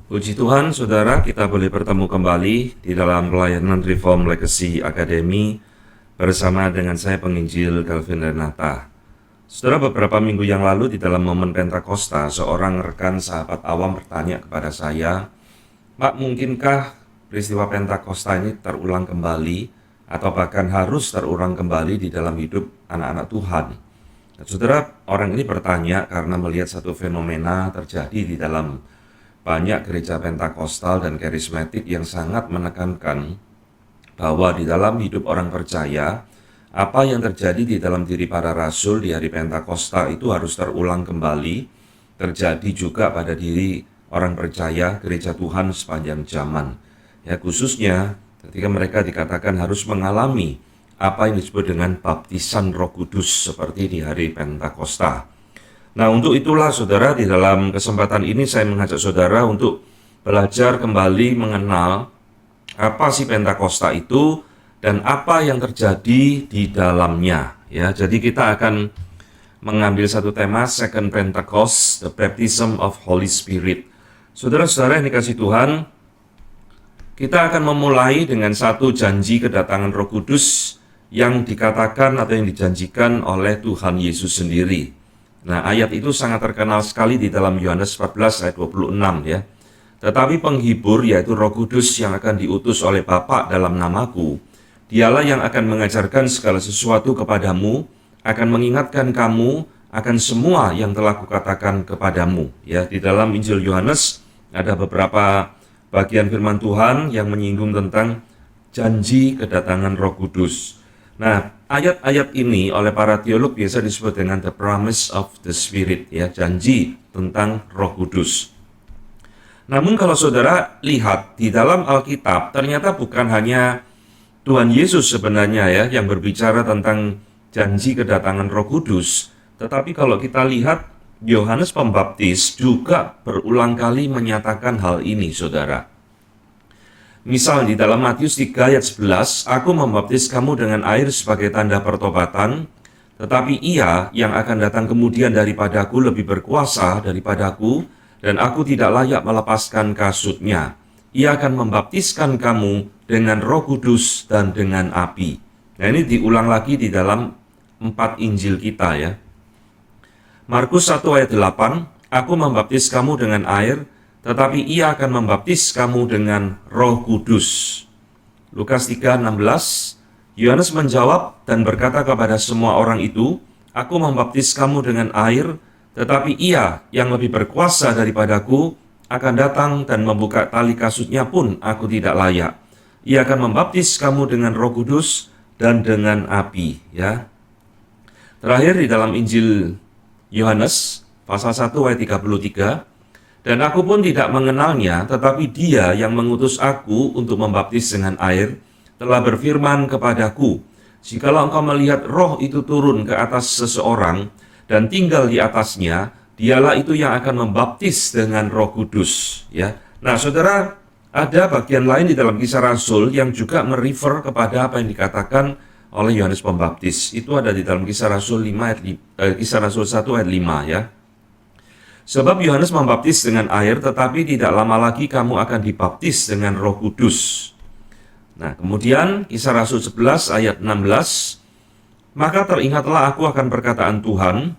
Puji Tuhan, saudara, kita boleh bertemu kembali di dalam pelayanan Reform Legacy Academy bersama dengan saya penginjil Calvin Renata. Saudara, beberapa minggu yang lalu di dalam momen Pentakosta, seorang rekan sahabat awam bertanya kepada saya, "Pak, mungkinkah peristiwa Pentakosta ini terulang kembali atau bahkan harus terulang kembali di dalam hidup anak-anak Tuhan?" Nah, saudara, orang ini bertanya karena melihat satu fenomena terjadi di dalam banyak gereja Pentakostal dan karismatik yang sangat menekankan bahwa di dalam hidup orang percaya, apa yang terjadi di dalam diri para rasul di hari Pentakosta itu harus terulang kembali, terjadi juga pada diri orang percaya gereja Tuhan sepanjang zaman. Ya, khususnya ketika mereka dikatakan harus mengalami apa yang disebut dengan baptisan Roh Kudus seperti di hari Pentakosta. Nah, untuk itulah saudara, di dalam kesempatan ini saya mengajak saudara untuk belajar kembali mengenal apa sih Pentakosta itu dan apa yang terjadi di dalamnya. Ya, jadi kita akan mengambil satu tema, Second Pentecost, the Baptism of Holy Spirit. Saudara-saudara yang dikasih Tuhan, kita akan memulai dengan satu janji kedatangan Roh Kudus yang dikatakan atau yang dijanjikan oleh Tuhan Yesus sendiri. Nah, ayat itu sangat terkenal sekali di dalam Yohanes 14 ayat 26 ya. Tetapi penghibur, yaitu Roh Kudus yang akan diutus oleh Bapa dalam namaku, dialah yang akan mengajarkan segala sesuatu kepadamu, akan mengingatkan kamu akan semua yang telah kukatakan kepadamu. Ya, di dalam Injil Yohanes ada beberapa bagian firman Tuhan yang menyinggung tentang janji kedatangan Roh Kudus. Nah, ayat-ayat ini oleh para teolog biasa disebut dengan the promise of the Spirit, ya, janji tentang Roh Kudus. Namun kalau saudara lihat di dalam Alkitab, ternyata bukan hanya Tuhan Yesus sebenarnya ya yang berbicara tentang janji kedatangan Roh Kudus, tetapi kalau kita lihat Yohanes Pembaptis juga berulang kali menyatakan hal ini, saudara. Misal di dalam Matius 3 ayat 11, "Aku membaptis kamu dengan air sebagai tanda pertobatan, tetapi Ia yang akan datang kemudian daripadaku lebih berkuasa daripadaku, dan aku tidak layak melepaskan kasutnya. Ia akan membaptiskan kamu dengan Roh Kudus dan dengan api." Nah, ini diulang lagi di dalam 4 Injil kita ya. Markus 1 ayat 8, "Aku membaptis kamu dengan air, tetapi Ia akan membaptis kamu dengan Roh Kudus." Lukas 3:16, Yohanes menjawab dan berkata kepada semua orang itu, "Aku membaptis kamu dengan air, tetapi Ia yang lebih berkuasa daripadaku akan datang dan membuka tali kasutnya pun aku tidak layak. Ia akan membaptis kamu dengan Roh Kudus dan dengan api." Ya. Terakhir di dalam Injil Yohanes pasal 1 ayat 33, "Dan aku pun tidak mengenalnya, tetapi Dia yang mengutus aku untuk membaptis dengan air, telah berfirman kepadaku, jikalau engkau melihat roh itu turun ke atas seseorang dan tinggal di atasnya, dialah itu yang akan membaptis dengan Roh Kudus." Ya. Nah, saudara, ada bagian lain di dalam Kisah Rasul yang juga merefer kepada apa yang dikatakan oleh Yohanes Pembaptis. Itu ada di dalam Kisah Rasul 1 ayat 5 ya. "Sebab Yohanes membaptis dengan air, tetapi tidak lama lagi kamu akan dibaptis dengan Roh Kudus." Nah, kemudian Kisah Rasul 11 ayat 16, "Maka teringatlah aku akan perkataan Tuhan,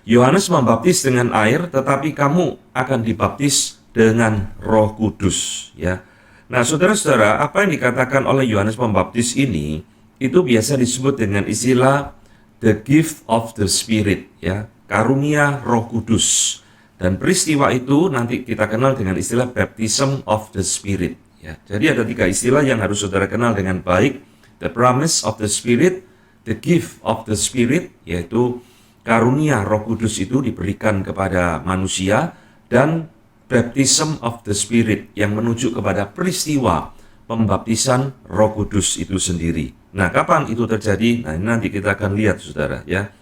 Yohanes membaptis dengan air, tetapi kamu akan dibaptis dengan Roh Kudus." Ya. Nah, saudara-saudara, apa yang dikatakan oleh Yohanes Pembaptis ini itu biasa disebut dengan istilah the gift of the Spirit, ya, karunia Roh Kudus. Dan peristiwa itu nanti kita kenal dengan istilah baptism of the Spirit. Ya, jadi ada 3 istilah yang harus saudara kenal dengan baik: the promise of the Spirit, the gift of the Spirit, yaitu karunia Roh Kudus itu diberikan kepada manusia, dan baptism of the Spirit yang menuju kepada peristiwa pembaptisan Roh Kudus itu sendiri. Nah, kapan itu terjadi? Nah, ini nanti kita akan lihat, saudara ya.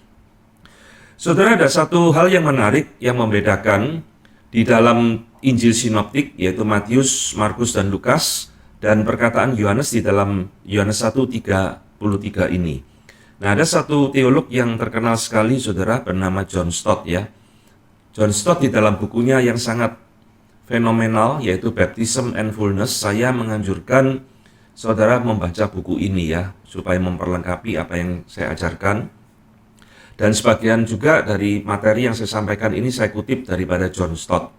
Saudara, ada satu hal yang menarik yang membedakan di dalam Injil Sinoptik, yaitu Matius, Markus, dan Lukas, dan perkataan Yohanes di dalam Yohanes 1:33 ini. Nah, ada satu teolog yang terkenal sekali, saudara, bernama John Stott ya. John Stott di dalam bukunya yang sangat fenomenal, yaitu Baptism and Fullness, saya menganjurkan saudara membaca buku ini ya, supaya memperlengkapi apa yang saya ajarkan. Dan sebagian juga dari materi yang saya sampaikan ini saya kutip daripada John Stott.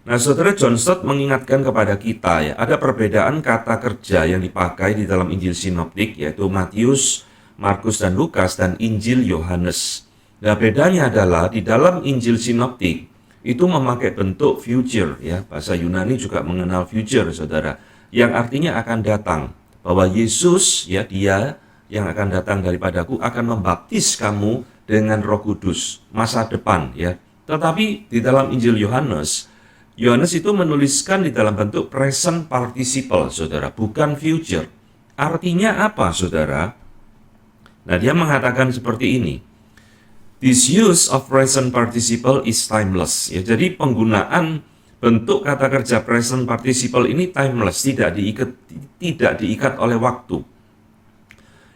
Nah, saudara, John Stott mengingatkan kepada kita ya, ada perbedaan kata kerja yang dipakai di dalam Injil Sinoptik, yaitu Matius, Markus, dan Lukas, dan Injil Yohanes. Nah, bedanya adalah di dalam Injil Sinoptik itu memakai bentuk future ya, bahasa Yunani juga mengenal future, saudara, yang artinya akan datang, bahwa Yesus ya, dia yang akan datang daripadaku akan membaptis kamu dengan Roh Kudus, masa depan ya. Tetapi di dalam Injil Yohanes itu menuliskan di dalam bentuk present participle, saudara, bukan future. Artinya apa, saudara? Nah, dia mengatakan seperti ini. This use of present participle is timeless. Ya, jadi penggunaan bentuk kata kerja present participle ini timeless, tidak diikat oleh waktu.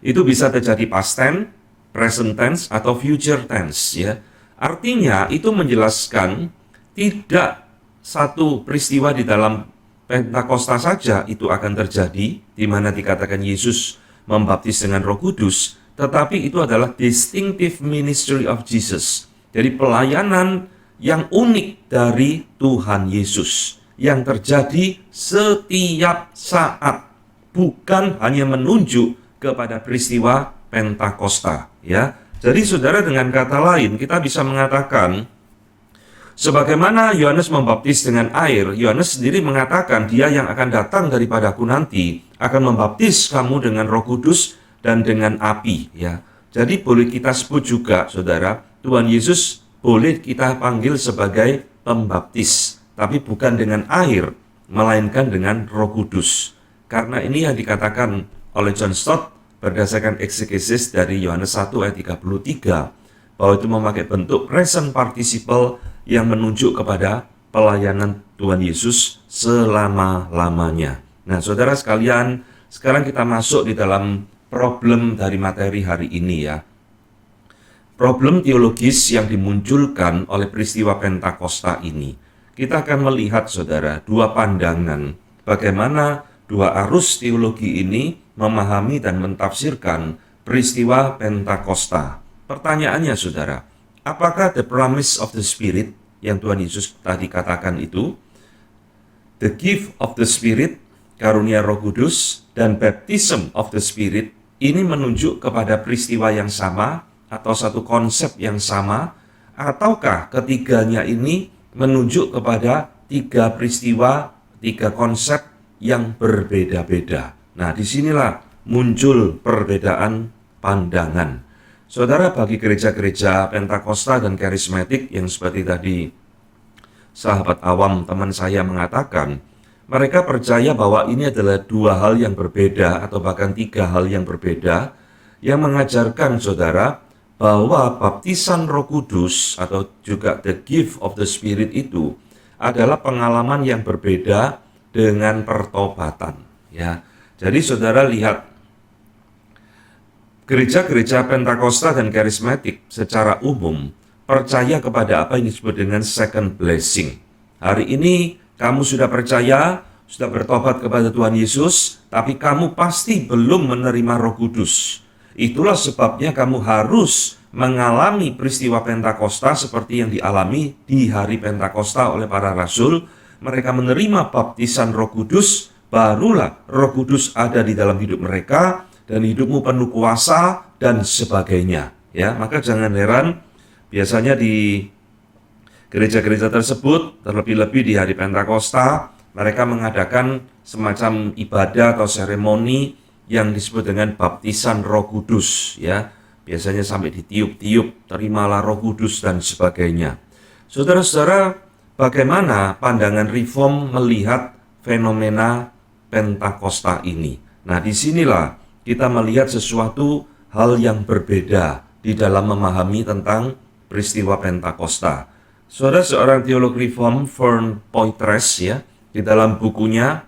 Itu bisa terjadi past tense, present tense, atau future tense ya. Artinya itu menjelaskan tidak satu peristiwa di dalam Pentakosta saja itu akan terjadi, di mana dikatakan Yesus membaptis dengan Roh Kudus, tetapi itu adalah distinctive ministry of Jesus. Jadi pelayanan yang unik dari Tuhan Yesus yang terjadi setiap saat, bukan hanya menunjuk kepada peristiwa Pentakosta ya. Jadi saudara, dengan kata lain kita bisa mengatakan sebagaimana Yohanes membaptis dengan air, Yohanes sendiri mengatakan dia yang akan datang daripadaku nanti akan membaptis kamu dengan Roh Kudus dan dengan api ya. Jadi boleh kita sebut juga, saudara, Tuhan Yesus boleh kita panggil sebagai pembaptis, tapi bukan dengan air, melainkan dengan Roh Kudus. Karena ini yang dikatakan oleh John Stott berdasarkan eksegesis dari Yohanes 1 ayat 33, bahwa itu memakai bentuk present participle yang menunjuk kepada pelayanan Tuhan Yesus selama-lamanya. Nah, saudara sekalian, sekarang kita masuk di dalam problem dari materi hari ini ya. Problem teologis yang dimunculkan oleh peristiwa Pentakosta ini. Kita akan melihat, saudara, dua pandangan bagaimana dua arus teologi ini memahami dan mentafsirkan peristiwa Pentakosta. Pertanyaannya, saudara, apakah the promise of the Spirit yang Tuhan Yesus tadi katakan itu, the gift of the Spirit, karunia Roh Kudus, dan baptism of the Spirit ini menunjuk kepada peristiwa yang sama atau satu konsep yang sama, ataukah ketiganya ini menunjuk kepada tiga peristiwa, tiga konsep yang berbeda-beda? Nah, disinilah muncul perbedaan pandangan. Saudara, bagi gereja-gereja Pentakosta dan Karismatik yang seperti tadi sahabat awam teman saya mengatakan, mereka percaya bahwa ini adalah dua hal yang berbeda atau bahkan tiga hal yang berbeda, yang mengajarkan, saudara, bahwa baptisan Roh Kudus atau juga the gift of the Spirit itu adalah pengalaman yang berbeda dengan pertobatan ya. Jadi saudara lihat, gereja-gereja Pentakosta dan Karismatik secara umum percaya kepada apa yang disebut dengan second blessing. Hari ini kamu sudah percaya, sudah bertobat kepada Tuhan Yesus, tapi kamu pasti belum menerima Roh Kudus. Itulah sebabnya kamu harus mengalami peristiwa Pentakosta seperti yang dialami di hari Pentakosta oleh para rasul. Mereka menerima baptisan Roh Kudus, barulah Roh Kudus ada di dalam hidup mereka, dan hidupmu penuh kuasa, dan sebagainya. Ya, maka jangan heran, biasanya di gereja-gereja tersebut, terlebih-lebih di hari Pentakosta, mereka mengadakan semacam ibadah atau seremoni yang disebut dengan baptisan Roh Kudus, ya. Biasanya sampai ditiup-tiup, terimalah Roh Kudus dan sebagainya. Saudara-saudara, bagaimana pandangan Reform melihat fenomena Pentakosta ini? Nah, disinilah kita melihat sesuatu hal yang berbeda di dalam memahami tentang peristiwa Pentakosta. Saudara, seorang teolog Reform, Vern Poythress, ya, di dalam bukunya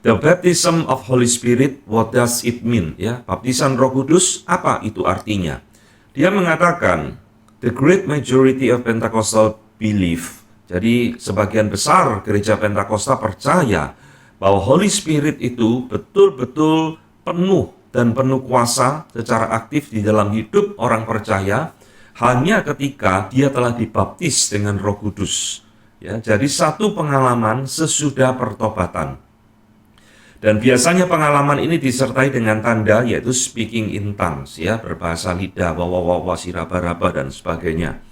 The Baptism of Holy Spirit, What Does It Mean? Ya, baptisan Roh Kudus, apa itu artinya? Dia mengatakan, the great majority of Pentecostal belief. Jadi sebagian besar gereja Pentakosta percaya bahwa Holy Spirit itu betul-betul penuh dan penuh kuasa secara aktif di dalam hidup orang percaya hanya ketika dia telah dibaptis dengan Roh Kudus. Ya, jadi satu pengalaman sesudah pertobatan. Dan biasanya pengalaman ini disertai dengan tanda yaitu speaking in tongues, ya, berbahasa lidah, wawawawa, siraba-raba dan sebagainya.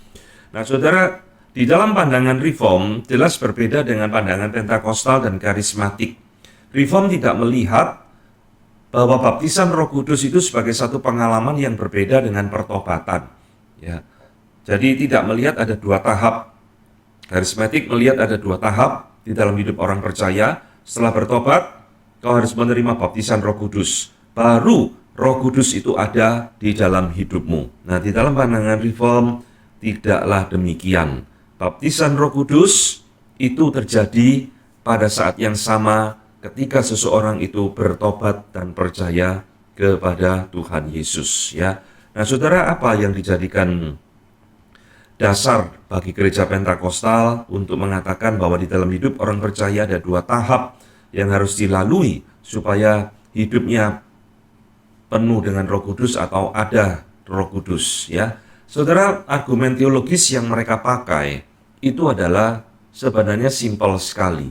Nah, saudara, di dalam pandangan Reform jelas berbeda dengan pandangan Pentakostal dan karismatik. Reform tidak melihat bahwa baptisan Roh Kudus itu sebagai satu pengalaman yang berbeda dengan pertobatan. Ya, jadi tidak melihat ada dua tahap. Karismatik melihat ada dua tahap di dalam hidup orang percaya. Setelah bertobat, kau harus menerima baptisan Roh Kudus. Baru Roh Kudus itu ada di dalam hidupmu. Nah, di dalam pandangan Reform tidaklah demikian. Baptisan Roh Kudus itu terjadi pada saat yang sama ketika seseorang itu bertobat dan percaya kepada Tuhan Yesus, ya. Nah, saudara, apa yang dijadikan dasar bagi gereja Pentakostal untuk mengatakan bahwa di dalam hidup orang percaya ada dua tahap yang harus dilalui supaya hidupnya penuh dengan Roh Kudus atau ada Roh Kudus, ya. Saudara, argumen teologis yang mereka pakai itu adalah sebenarnya simpel sekali.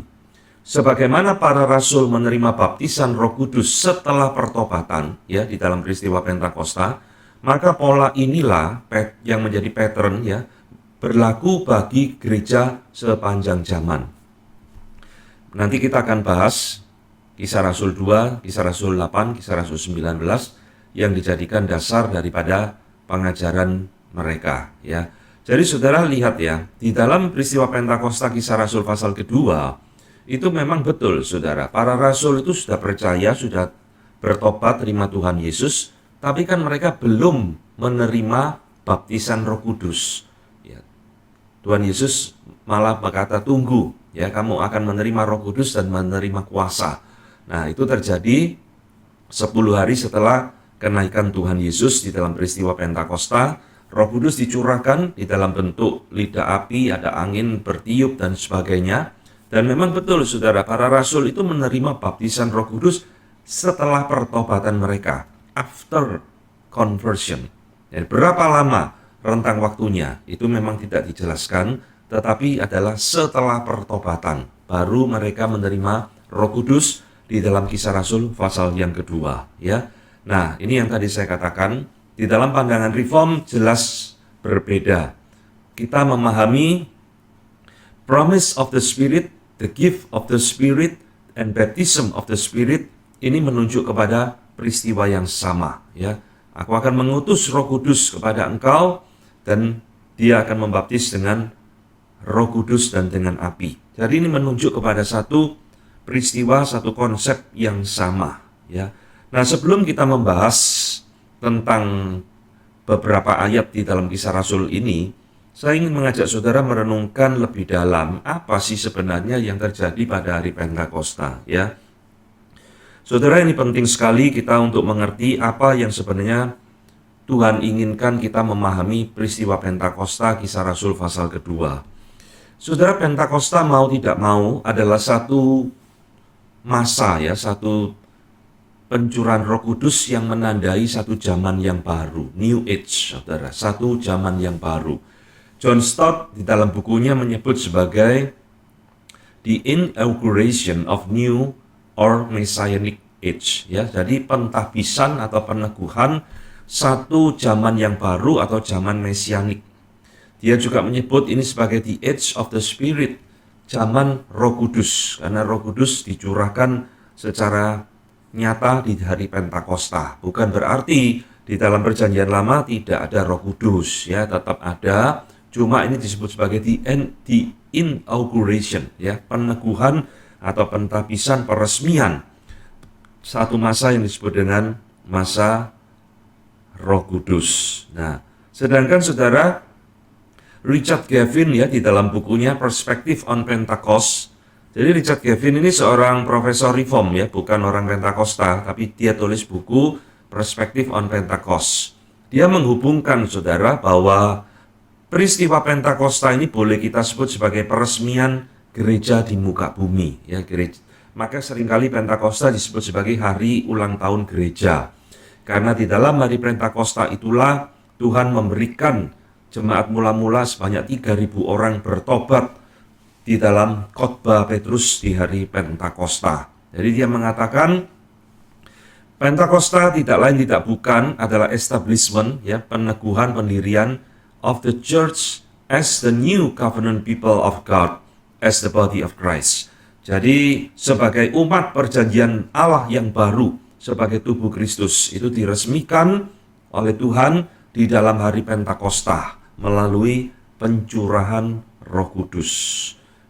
Sebagaimana para rasul menerima baptisan Roh Kudus setelah pertobatan, ya, di dalam peristiwa Pentakosta, maka pola inilah yang menjadi pattern, ya, berlaku bagi gereja sepanjang zaman. Nanti kita akan bahas Kisah Rasul 2, Kisah Rasul 8, Kisah Rasul 19 yang dijadikan dasar daripada pengajaran mereka, ya. Jadi saudara lihat, ya, di dalam peristiwa Pentakosta Kisah Rasul pasal kedua, itu memang betul, saudara. Para rasul itu sudah percaya, sudah bertobat, terima Tuhan Yesus, tapi kan mereka belum menerima baptisan Roh Kudus. Ya. Tuhan Yesus malah berkata, tunggu, ya, kamu akan menerima Roh Kudus dan menerima kuasa. Nah, itu terjadi 10 hari setelah kenaikan Tuhan Yesus di dalam peristiwa Pentakosta. Roh Kudus dicurahkan di dalam bentuk lidah api, ada angin bertiup dan sebagainya. Dan memang betul, saudara, para rasul itu menerima baptisan Roh Kudus setelah pertobatan mereka, after conversion. Dan berapa lama rentang waktunya itu memang tidak dijelaskan, tetapi adalah setelah pertobatan baru mereka menerima Roh Kudus di dalam Kisah Rasul pasal yang kedua, ya. Nah, ini yang tadi saya katakan, di dalam pandangan Reform jelas berbeda. Kita memahami promise of the Spirit, the gift of the Spirit, and baptism of the Spirit, ini menunjuk kepada peristiwa yang sama, ya. Aku akan mengutus Roh Kudus kepada engkau dan dia akan membaptis dengan Roh Kudus dan dengan api. Jadi ini menunjuk kepada satu peristiwa, satu konsep yang sama, ya. Nah, sebelum kita membahas tentang beberapa ayat di dalam Kisah Rasul ini, saya ingin mengajak saudara merenungkan lebih dalam apa sih sebenarnya yang terjadi pada hari Pentakosta, ya. Saudara, ini penting sekali kita untuk mengerti apa yang sebenarnya Tuhan inginkan kita memahami peristiwa Pentakosta Kisah Rasul pasal kedua. Saudara, Pentakosta mau tidak mau adalah satu masa, ya, satu pencurahan Roh Kudus yang menandai satu zaman yang baru, New Age, saudara, satu zaman yang baru. John Stott di dalam bukunya menyebut sebagai the inauguration of new or messianic age, ya. Jadi pentahbisan atau peneguhan satu zaman yang baru atau zaman mesianik. Dia juga menyebut ini sebagai the age of the Spirit, zaman Roh Kudus, karena Roh Kudus dicurahkan secara nyata di hari Pentakosta. Bukan berarti di dalam Perjanjian Lama tidak ada Roh Kudus, ya, tetap ada. Cuma ini disebut sebagai the inauguration, ya, peneguhan atau pentahbisan, peresmian satu masa yang disebut dengan masa Roh Kudus. Nah, sedangkan saudara Richard Gavin, ya, di dalam bukunya Perspective on Pentecost. Jadi Richard Gavin ini seorang profesor Reform, ya, bukan orang Pentakosta, tapi dia tulis buku Perspective on Pentecost. Dia menghubungkan, saudara, bahwa peristiwa Pentakosta ini boleh kita sebut sebagai peresmian gereja di muka bumi, ya, gereja. Maka seringkali Pentakosta disebut sebagai hari ulang tahun gereja. Karena di dalam hari Pentakosta itulah Tuhan memberikan jemaat mula-mula sebanyak 3.000 orang bertobat di dalam khotbah Petrus di hari Pentakosta. Jadi dia mengatakan Pentakosta tidak lain tidak bukan adalah establishment, ya, peneguhan pendirian of the church as the new covenant people of God, as the body of Christ. Jadi sebagai umat perjanjian Allah yang baru, sebagai tubuh Kristus, itu diresmikan oleh Tuhan di dalam hari Pentakosta melalui pencurahan Roh Kudus.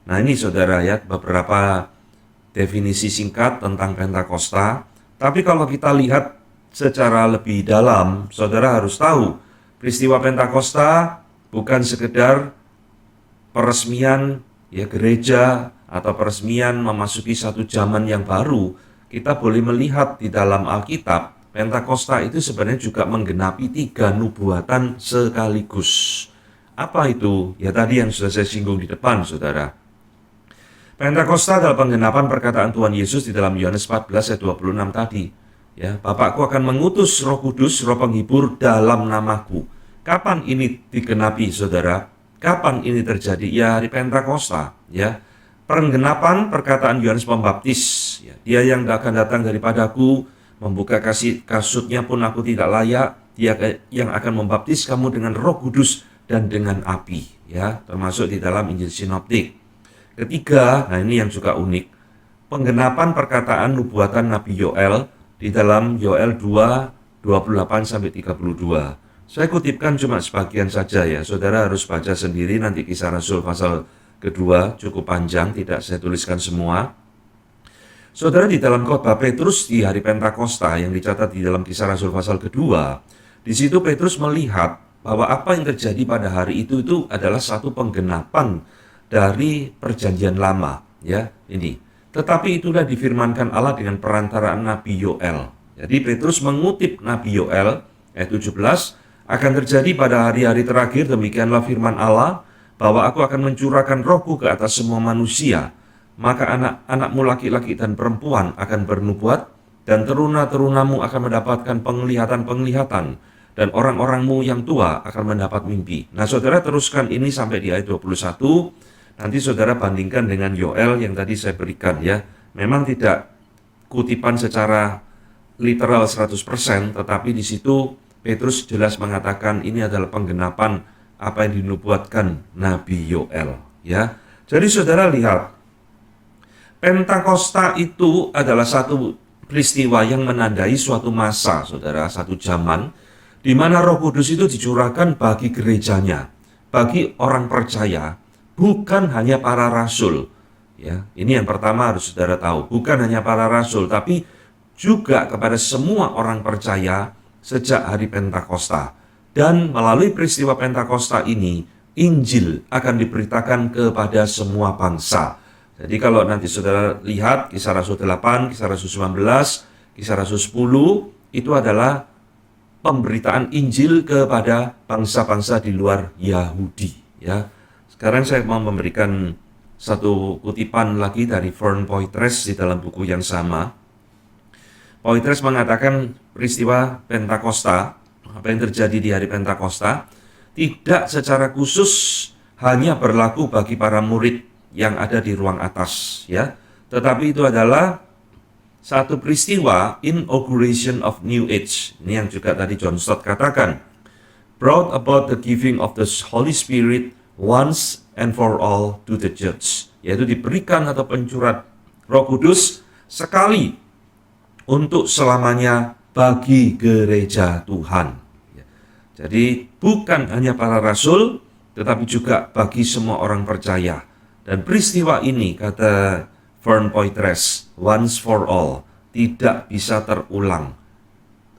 Nah, ini saudara, ya, beberapa definisi singkat tentang Pentakosta. Tapi kalau kita lihat secara lebih dalam, saudara harus tahu peristiwa Pentakosta bukan sekedar peresmian, ya, gereja atau peresmian memasuki satu zaman yang baru. Kita boleh melihat di dalam Alkitab, Pentakosta itu sebenarnya juga menggenapi 3 nubuatan sekaligus. Apa itu? Ya, tadi yang sudah saya singgung di depan, saudara. Pentakosta adalah penggenapan perkataan Tuhan Yesus di dalam Yohanes 14 ayat 26 tadi. Ya, Bapakku akan mengutus Roh Kudus, Roh Penghibur dalam namaku. Kapan ini digenapi, saudara? Kapan ini terjadi? Ya, hari Pentakosta, ya. Penggenapan perkataan Yohanes Pembaptis, ya, dia yang akan datang daripadaku, membuka kasutnya pun aku tidak layak, dia yang akan membaptis kamu dengan Roh Kudus dan dengan api, ya, termasuk di dalam Injil Sinoptik. Ketiga, nah ini yang juga unik, penggenapan perkataan nubuatan Nabi Yoel di dalam Yoel 2, 28-32. Saya kutipkan cuma sebagian saja, ya, saudara harus baca sendiri nanti Kisah Rasul pasal kedua, cukup panjang, tidak saya tuliskan semua. Saudara, di dalam khotbah Petrus di hari Pentakosta yang dicatat di dalam Kisah Rasul pasal kedua, di situ Petrus melihat bahwa apa yang terjadi pada hari itu adalah satu penggenapan dari perjanjian lama, ya, ini. Tetapi itulah difirmankan Allah dengan perantaraan Nabi Yoel. Jadi Petrus mengutip Nabi Yoel ayat 17, akan terjadi pada hari-hari terakhir, demikianlah firman Allah, bahwa aku akan mencurahkan rohku ke atas semua manusia. Maka anak-anakmu laki-laki dan perempuan akan bernubuat, dan teruna-terunamu akan mendapatkan penglihatan-penglihatan, dan orang-orangmu yang tua akan mendapat mimpi. Nah, saudara teruskan ini sampai di ayat 21, nanti saudara bandingkan dengan Yoel yang tadi saya berikan, ya. Memang tidak kutipan secara literal 100%, tetapi di situ Petrus jelas mengatakan ini adalah penggenapan apa yang dinubuatkan Nabi Yoel, ya. Jadi saudara lihat, Pentakosta itu adalah satu peristiwa yang menandai suatu masa, saudara, satu zaman di mana Roh Kudus itu dicurahkan bagi gerejanya, bagi orang percaya, bukan hanya para rasul, ya. Ini yang pertama harus saudara tahu, bukan hanya para rasul, tapi juga kepada semua orang percaya sejak hari Pentakosta. Dan melalui peristiwa Pentakosta ini, Injil akan diberitakan kepada semua bangsa. Jadi kalau nanti saudara lihat Kisah Rasul 8, Kisah Rasul 19, Kisah Rasul 10, itu adalah pemberitaan Injil kepada bangsa-bangsa di luar Yahudi, ya. Sekarang saya mau memberikan satu kutipan lagi dari Vern Poythress di dalam buku yang sama. Poythress mengatakan peristiwa Pentakosta, apa yang terjadi di hari Pentakosta, tidak secara khusus hanya berlaku bagi para murid yang ada di ruang atas, ya. Tetapi itu adalah satu peristiwa inauguration of New Age. Ini yang juga tadi John Stott katakan, brought about the giving of the Holy Spirit once and for all to the church, yaitu diberikan atau pencurah Roh Kudus sekali untuk selamanya bagi gereja Tuhan. Jadi bukan hanya para rasul, tetapi juga bagi semua orang percaya. Dan peristiwa ini, kata Vern Poythress, once for all, tidak bisa terulang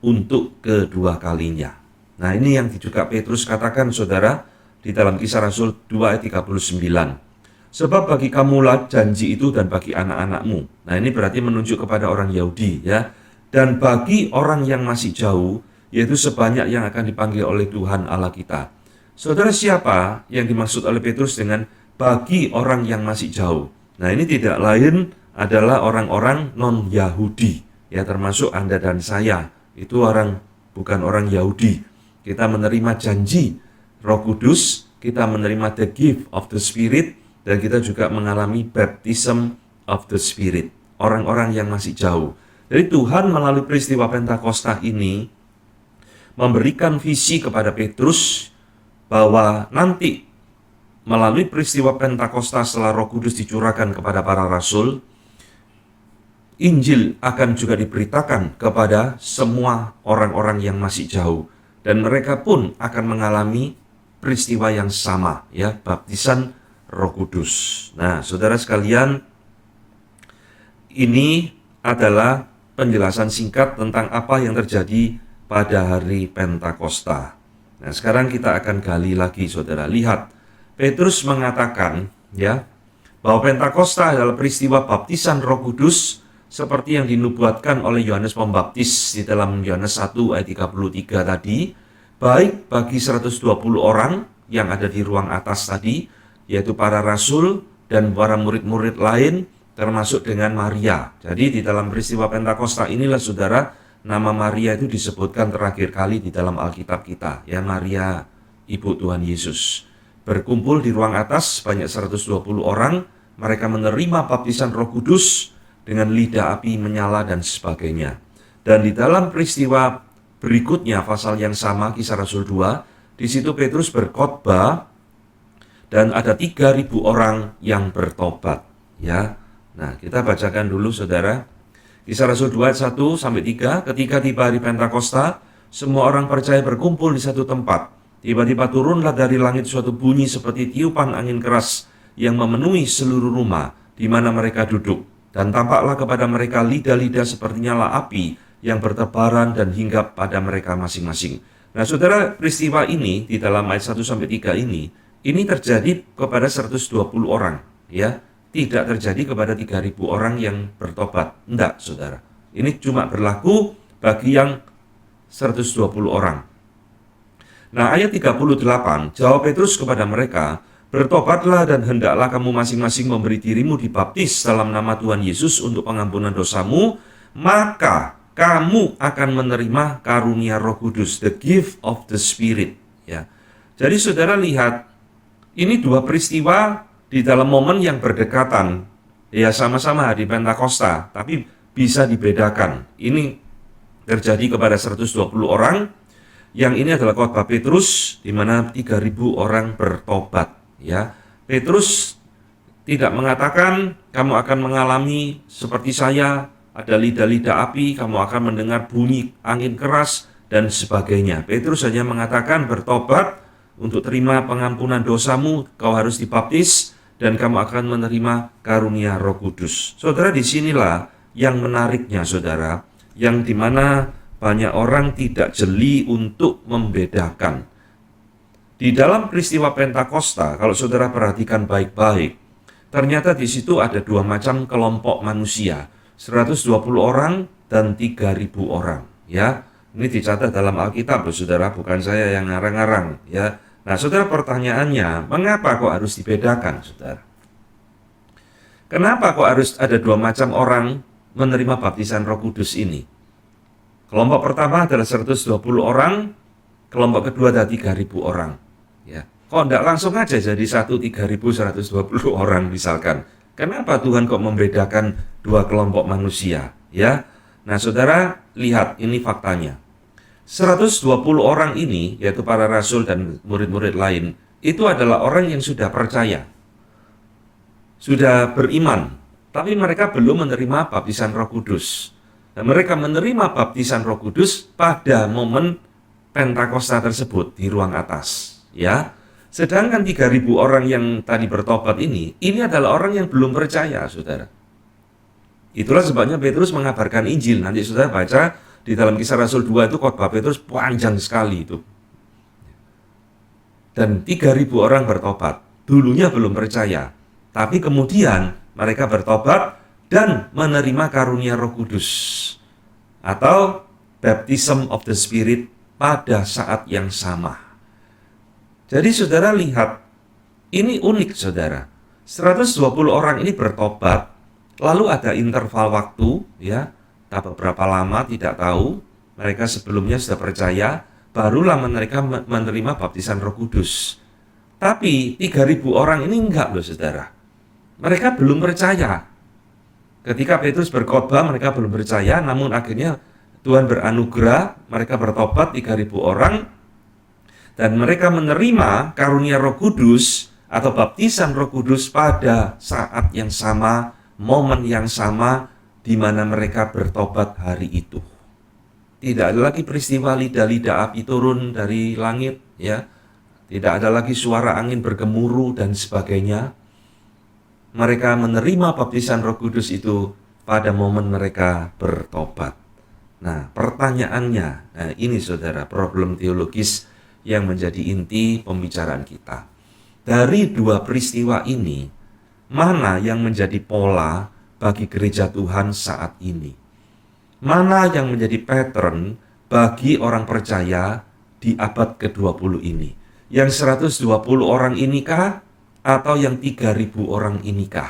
untuk kedua kalinya. Nah, ini yang juga Petrus katakan, saudara, di dalam Kisah Rasul 2 ayat 39. Sebab bagi kamulah janji itu dan bagi anak-anakmu. Nah, ini berarti menunjuk kepada orang Yahudi, ya. Dan bagi orang yang masih jauh, yaitu sebanyak yang akan dipanggil oleh Tuhan Allah kita. Saudara, siapa yang dimaksud oleh Petrus dengan bagi orang yang masih jauh? Nah, ini tidak lain adalah orang-orang non-Yahudi, ya, termasuk Anda dan saya. Itu bukan orang Yahudi. Kita menerima janji Roh Kudus, kita menerima the gift of the Spirit, dan kita juga mengalami baptism of the Spirit. Orang-orang yang masih jauh. Jadi Tuhan melalui peristiwa Pentakosta ini memberikan visi kepada Petrus bahwa nanti melalui peristiwa Pentakosta setelah Roh Kudus dicurahkan kepada para rasul, Injil akan juga diberitakan kepada semua orang-orang yang masih jauh, dan mereka pun akan mengalami peristiwa yang sama, ya, baptisan Roh Kudus. Nah, saudara sekalian, ini adalah penjelasan singkat tentang apa yang terjadi pada hari Pentakosta. Nah, sekarang kita akan gali lagi, saudara. Lihat, Petrus mengatakan, ya, bahwa Pentakosta adalah peristiwa baptisan Roh Kudus seperti yang dinubuatkan oleh Yohanes Pembaptis di dalam Yohanes 1 ayat 33 tadi, baik bagi 120 orang yang ada di ruang atas tadi, yaitu para rasul dan para murid-murid lain, termasuk dengan Maria. Jadi di dalam peristiwa Pentakosta inilah, saudara, nama Maria itu disebutkan terakhir kali di dalam Alkitab kita, ya, Maria, Ibu Tuhan Yesus. Berkumpul di ruang atas banyak 120 orang, mereka menerima baptisan Roh Kudus dengan lidah api menyala dan sebagainya. Dan di dalam peristiwa berikutnya, pasal yang sama, Kisah Rasul 2, di situ Petrus berkhotbah dan ada 3.000 orang yang bertobat, ya. Nah, kita bacakan dulu, saudara. Kisah Rasul 2 ayat 1-3, ketika tiba hari Pentakosta, semua orang percaya berkumpul di satu tempat. Tiba-tiba turunlah dari langit suatu bunyi seperti tiupan angin keras yang memenuhi seluruh rumah di mana mereka duduk. Dan tampaklah kepada mereka lidah-lidah seperti nyala api yang bertebaran dan hinggap pada mereka masing-masing. Nah, saudara, peristiwa ini di dalam ayat 1-3 ini terjadi kepada 120 orang, ya. Tidak terjadi kepada 3.000 orang yang bertobat. Enggak, saudara. Ini cuma berlaku bagi yang 120 orang. Nah, ayat 38, jawab Petrus kepada mereka, bertobatlah dan hendaklah kamu masing-masing memberi dirimu dibaptis dalam nama Tuhan Yesus untuk pengampunan dosamu, maka kamu akan menerima karunia Roh Kudus, the gift of the Spirit, ya. Jadi saudara lihat, ini dua peristiwa di dalam momen yang berdekatan, ya, sama-sama di Pentakosta, tapi bisa dibedakan. Ini terjadi kepada 120 orang, yang ini adalah khotbah Petrus, di mana 3.000 orang bertobat, ya. Petrus tidak mengatakan, kamu akan mengalami seperti saya, ada lidah-lidah api, kamu akan mendengar bunyi angin keras, dan sebagainya. Petrus hanya mengatakan, bertobat, untuk terima pengampunan dosamu, kau harus dibaptis, dan kamu akan menerima karunia Roh Kudus. Saudara, disinilah yang menariknya, saudara, yang dimana banyak orang tidak jeli untuk membedakan. Di dalam peristiwa Pentakosta, kalau saudara perhatikan baik-baik, ternyata di situ ada dua macam kelompok manusia, 120 orang dan 3.000 orang, ya. Ini dicatat dalam Alkitab, saudara, bukan saya yang ngarang-ngarang, ya. Nah, saudara, pertanyaannya, mengapa kok harus dibedakan, saudara? Kenapa kok harus ada dua macam orang menerima baptisan Roh Kudus ini? Kelompok pertama adalah 120 orang, kelompok kedua adalah 3.000 orang. Ya. Kok enggak langsung aja jadi 3.120 orang misalkan? Kenapa Tuhan kok membedakan dua kelompok manusia? Ya. Nah, saudara, lihat ini faktanya. 120 orang ini, yaitu para rasul dan murid-murid lain, itu adalah orang yang sudah percaya, sudah beriman, tapi mereka belum menerima baptisan Roh Kudus. Dan mereka menerima baptisan Roh Kudus pada momen Pentakosta tersebut di ruang atas, ya. Sedangkan 3.000 orang yang tadi bertobat ini adalah orang yang belum percaya, saudara. Itulah sebabnya Petrus mengabarkan Injil. Nanti saudara baca di dalam Kisah Rasul 2 itu khotbah Petrus panjang sekali itu. Dan 3.000 orang bertobat. Dulunya belum percaya, tapi kemudian mereka bertobat dan menerima karunia Roh Kudus atau baptism of the Spirit pada saat yang sama. Jadi saudara lihat, ini unik saudara. 120 orang ini bertobat, lalu ada interval waktu, ya, tak beberapa lama tidak tahu, mereka sebelumnya sudah percaya, barulah mereka menerima baptisan Roh Kudus. Tapi 3.000 orang ini enggak loh saudara. Mereka belum percaya. Ketika Petrus berkhotbah mereka belum percaya, namun akhirnya Tuhan beranugerah, mereka bertobat 3.000 orang, dan mereka menerima karunia Roh Kudus atau baptisan Roh Kudus pada saat yang sama, momen yang sama di mana mereka bertobat hari itu. Tidak ada lagi peristiwa lidah-lidah api turun dari langit, ya. Tidak ada lagi suara angin bergemuruh dan sebagainya. Mereka menerima baptisan Roh Kudus itu pada momen mereka bertobat. Nah, pertanyaannya, ini saudara, problem teologis yang menjadi inti pembicaraan kita. Dari dua peristiwa ini, mana yang menjadi pola bagi gereja Tuhan saat ini? Mana yang menjadi pattern bagi orang percaya di abad ke-20 ini? Yang 120 orang inikah? Atau yang 3.000 orang inikah?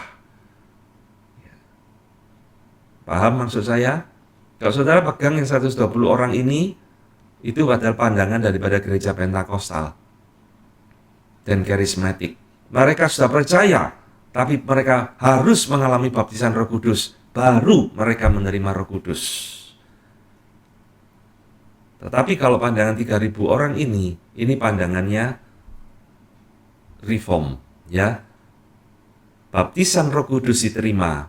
Paham maksud saya? Kalau saudara pegang yang 120 orang ini, itu adalah pandangan daripada gereja Pentakosta dan karismatik. Mereka sudah percaya, tapi mereka harus mengalami baptisan Roh Kudus, baru mereka menerima Roh Kudus. Tetapi kalau pandangan 3.000 orang ini pandangannya reform, ya. Baptisan Roh Kudus diterima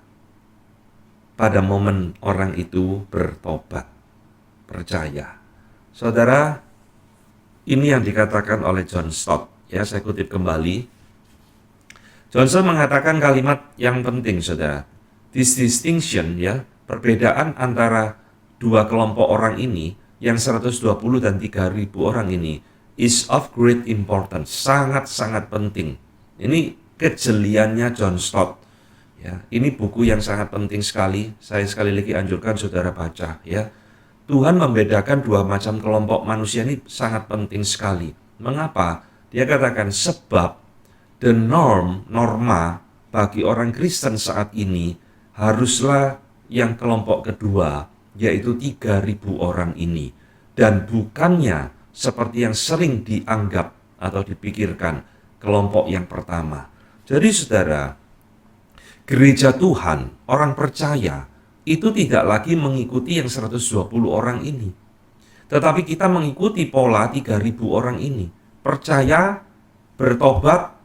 pada momen orang itu bertobat, percaya. Saudara, ini yang dikatakan oleh John Stott. Ya, saya kutip kembali. Johnson mengatakan kalimat yang penting, saudara. This distinction, ya, perbedaan antara dua kelompok orang ini, yang 120 dan 3.000 orang ini, is of great importance, sangat-sangat penting. Ini kejeliannya John Stott. Ya, ini buku yang sangat penting sekali. Saya sekali lagi anjurkan saudara baca. Ya, Tuhan membedakan dua macam kelompok manusia ini sangat penting sekali. Mengapa? Dia katakan sebab the norma bagi orang Kristen saat ini haruslah yang kelompok kedua, yaitu 3.000 orang ini. Dan bukannya seperti yang sering dianggap atau dipikirkan kelompok yang pertama. Jadi saudara, gereja Tuhan, orang percaya, itu tidak lagi mengikuti yang 120 orang ini. Tetapi kita mengikuti pola 3.000 orang ini. Percaya, bertobat,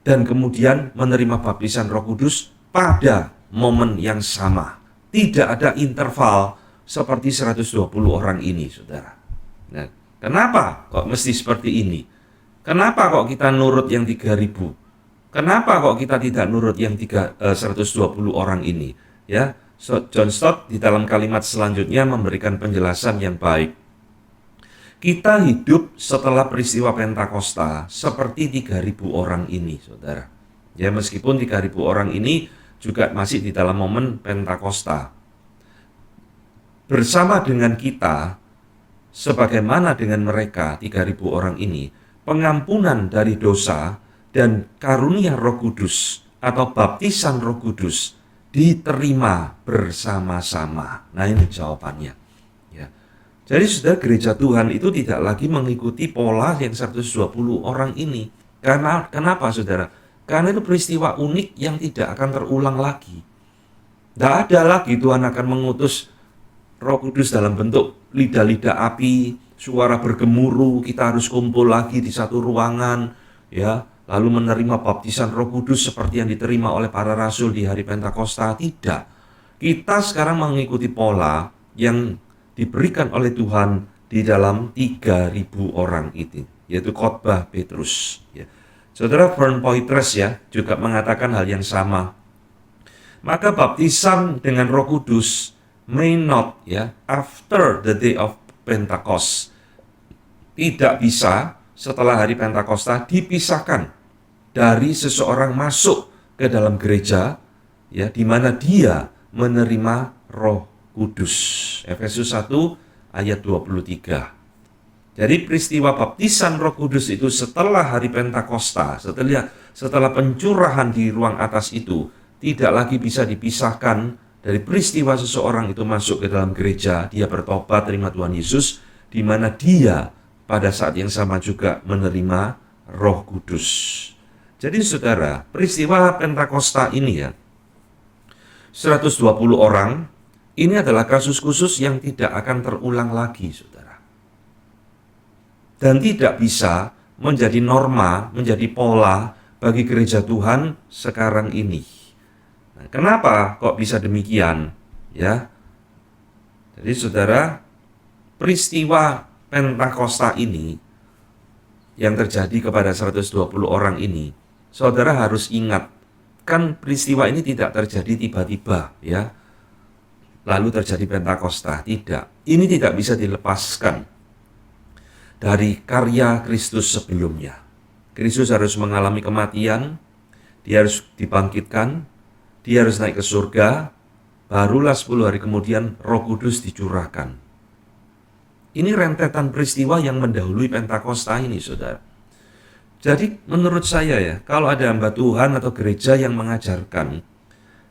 dan kemudian menerima baptisan Roh Kudus pada momen yang sama. Tidak ada interval seperti 120 orang ini, saudara. Nah, kenapa kok mesti seperti ini? Kenapa kok kita nurut yang 3.000? Kenapa kok kita tidak nurut yang 120 orang ini? Ya, John Stott di dalam kalimat selanjutnya memberikan penjelasan yang baik. Kita hidup setelah peristiwa Pentakosta seperti 3.000 orang ini, saudara. Ya, meskipun 3.000 orang ini juga masih di dalam momen Pentakosta. Bersama dengan kita, sebagaimana dengan mereka 3.000 orang ini, pengampunan dari dosa dan karunia Roh Kudus atau baptisan Roh Kudus diterima bersama-sama. Nah, ini jawabannya. Ya. Jadi saudara, gereja Tuhan itu tidak lagi mengikuti pola yang 120 orang ini. Kenapa saudara? Karena itu peristiwa unik yang tidak akan terulang lagi. Tidak ada lagi Tuhan akan mengutus Roh Kudus dalam bentuk lidah-lidah api, suara bergemuruh, kita harus kumpul lagi di satu ruangan, ya, lalu menerima baptisan Roh Kudus seperti yang diterima oleh para rasul di hari Pentakosta. Tidak. Kita sekarang mengikuti pola yang diberikan oleh Tuhan di dalam 3.000 orang itu, yaitu khotbah Petrus. Ya. Saudara, Vern Poythress ya juga mengatakan hal yang sama. Maka baptisan dengan Roh Kudus may not, ya, after the day of Pentecost, tidak bisa setelah hari Pentakosta dipisahkan dari seseorang masuk ke dalam gereja, ya, di mana dia menerima Roh Kudus. Efesus 1 ayat 23. Jadi peristiwa baptisan Roh Kudus itu setelah hari Pentakosta, setelah pencurahan di ruang atas itu, tidak lagi bisa dipisahkan dari peristiwa seseorang itu masuk ke dalam gereja, dia bertobat, terima Tuhan Yesus, di mana dia pada saat yang sama juga menerima Roh Kudus. Jadi saudara, peristiwa Pentakosta ini ya, 120 orang, ini adalah kasus khusus yang tidak akan terulang lagi, saudara. Dan tidak bisa menjadi norma, menjadi pola bagi gereja Tuhan sekarang ini. Nah, kenapa kok bisa demikian? Ya, jadi saudara, peristiwa Pentakosta ini yang terjadi kepada 120 orang ini, saudara harus ingat, kan peristiwa ini tidak terjadi tiba-tiba, ya. Lalu terjadi Pentakosta, tidak. Ini tidak bisa dilepaskan dari karya Kristus sebelumnya. Kristus harus mengalami kematian, dia harus dibangkitkan, dia harus naik ke surga, barulah 10 hari kemudian Roh Kudus dicurahkan. Ini rentetan peristiwa yang mendahului Pentakosta ini, saudara. Jadi menurut saya ya, kalau ada hamba Tuhan atau gereja yang mengajarkan,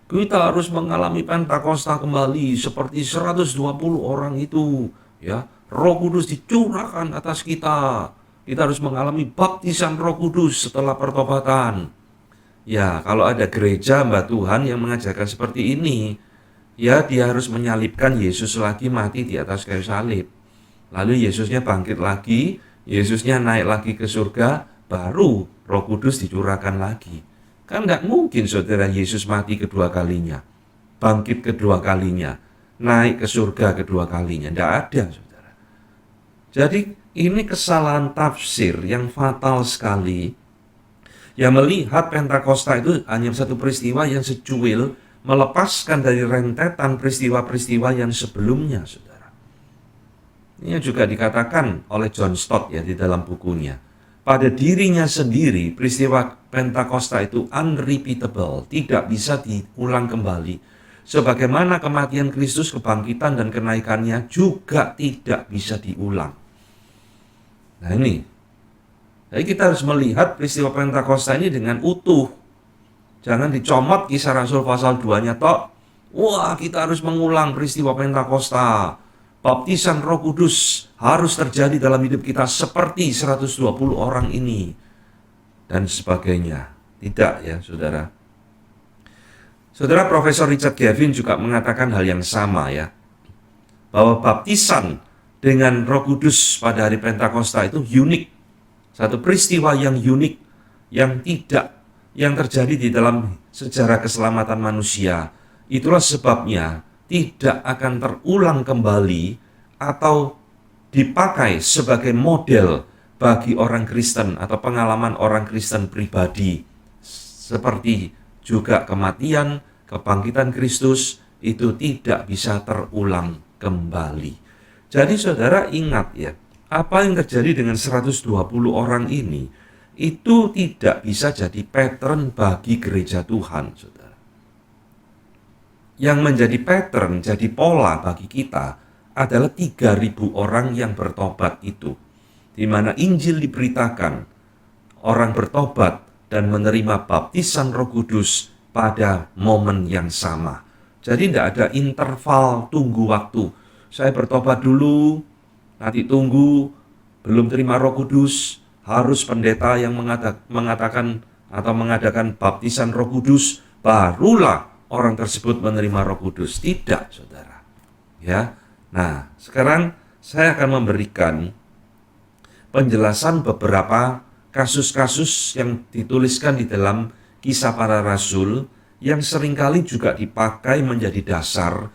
kita harus mengalami Pentakosta kembali seperti 120 orang itu, ya. Roh Kudus dicurahkan atas kita. Kita harus mengalami baptisan Roh Kudus setelah pertobatan. Ya, kalau ada gereja hamba Tuhan yang mengajarkan seperti ini, ya dia harus menyalibkan Yesus lagi mati di atas kayu salib. Lalu Yesusnya bangkit lagi, Yesusnya naik lagi ke surga, baru Roh Kudus dicurahkan lagi. Kan nggak mungkin saudara Yesus mati kedua kalinya, bangkit kedua kalinya, naik ke surga kedua kalinya. Nggak ada, saudara. Jadi ini kesalahan tafsir yang fatal sekali. Yang melihat Pentakosta itu hanya satu peristiwa yang secuil, melepaskan dari rentetan peristiwa-peristiwa yang sebelumnya, saudara. Ini juga dikatakan oleh John Stott ya di dalam bukunya. Pada dirinya sendiri, peristiwa Pentakosta itu unrepeatable, tidak bisa diulang kembali. Sebagaimana kematian Kristus, kebangkitan dan kenaikannya juga tidak bisa diulang. Nah ini, jadi kita harus melihat peristiwa Pentakosta ini dengan utuh. Jangan dicomot Kisah Rasul pasal 2-nya tok. Wah, kita harus mengulang peristiwa Pentakosta. Baptisan Roh Kudus harus terjadi dalam hidup kita seperti 120 orang ini. Dan sebagainya. Tidak ya, saudara. Saudara Profesor Richard Gavin juga mengatakan hal yang sama ya. Bahwa baptisan dengan Roh Kudus pada hari Pentakosta itu unik. Satu peristiwa yang unik, yang terjadi di dalam sejarah keselamatan manusia. Itulah sebabnya tidak akan terulang kembali atau dipakai sebagai model bagi orang Kristen atau pengalaman orang Kristen pribadi. Seperti juga kematian, kebangkitan Kristus itu tidak bisa terulang kembali. Jadi saudara ingat ya, apa yang terjadi dengan 120 orang ini, itu tidak bisa jadi pattern bagi gereja Tuhan, saudara. Yang menjadi pattern, jadi pola bagi kita adalah 3.000 orang yang bertobat itu. Di mana Injil diberitakan, orang bertobat dan menerima baptisan Roh Kudus pada momen yang sama. Jadi tidak ada interval tunggu waktu. Saya bertobat dulu, nanti tunggu, belum terima Roh Kudus, harus pendeta yang mengatakan atau mengadakan baptisan Roh Kudus, barulah orang tersebut menerima Roh Kudus. Tidak, saudara. Ya. Nah, sekarang saya akan memberikan penjelasan beberapa kasus-kasus yang dituliskan di dalam Kisah Para Rasul yang seringkali juga dipakai menjadi dasar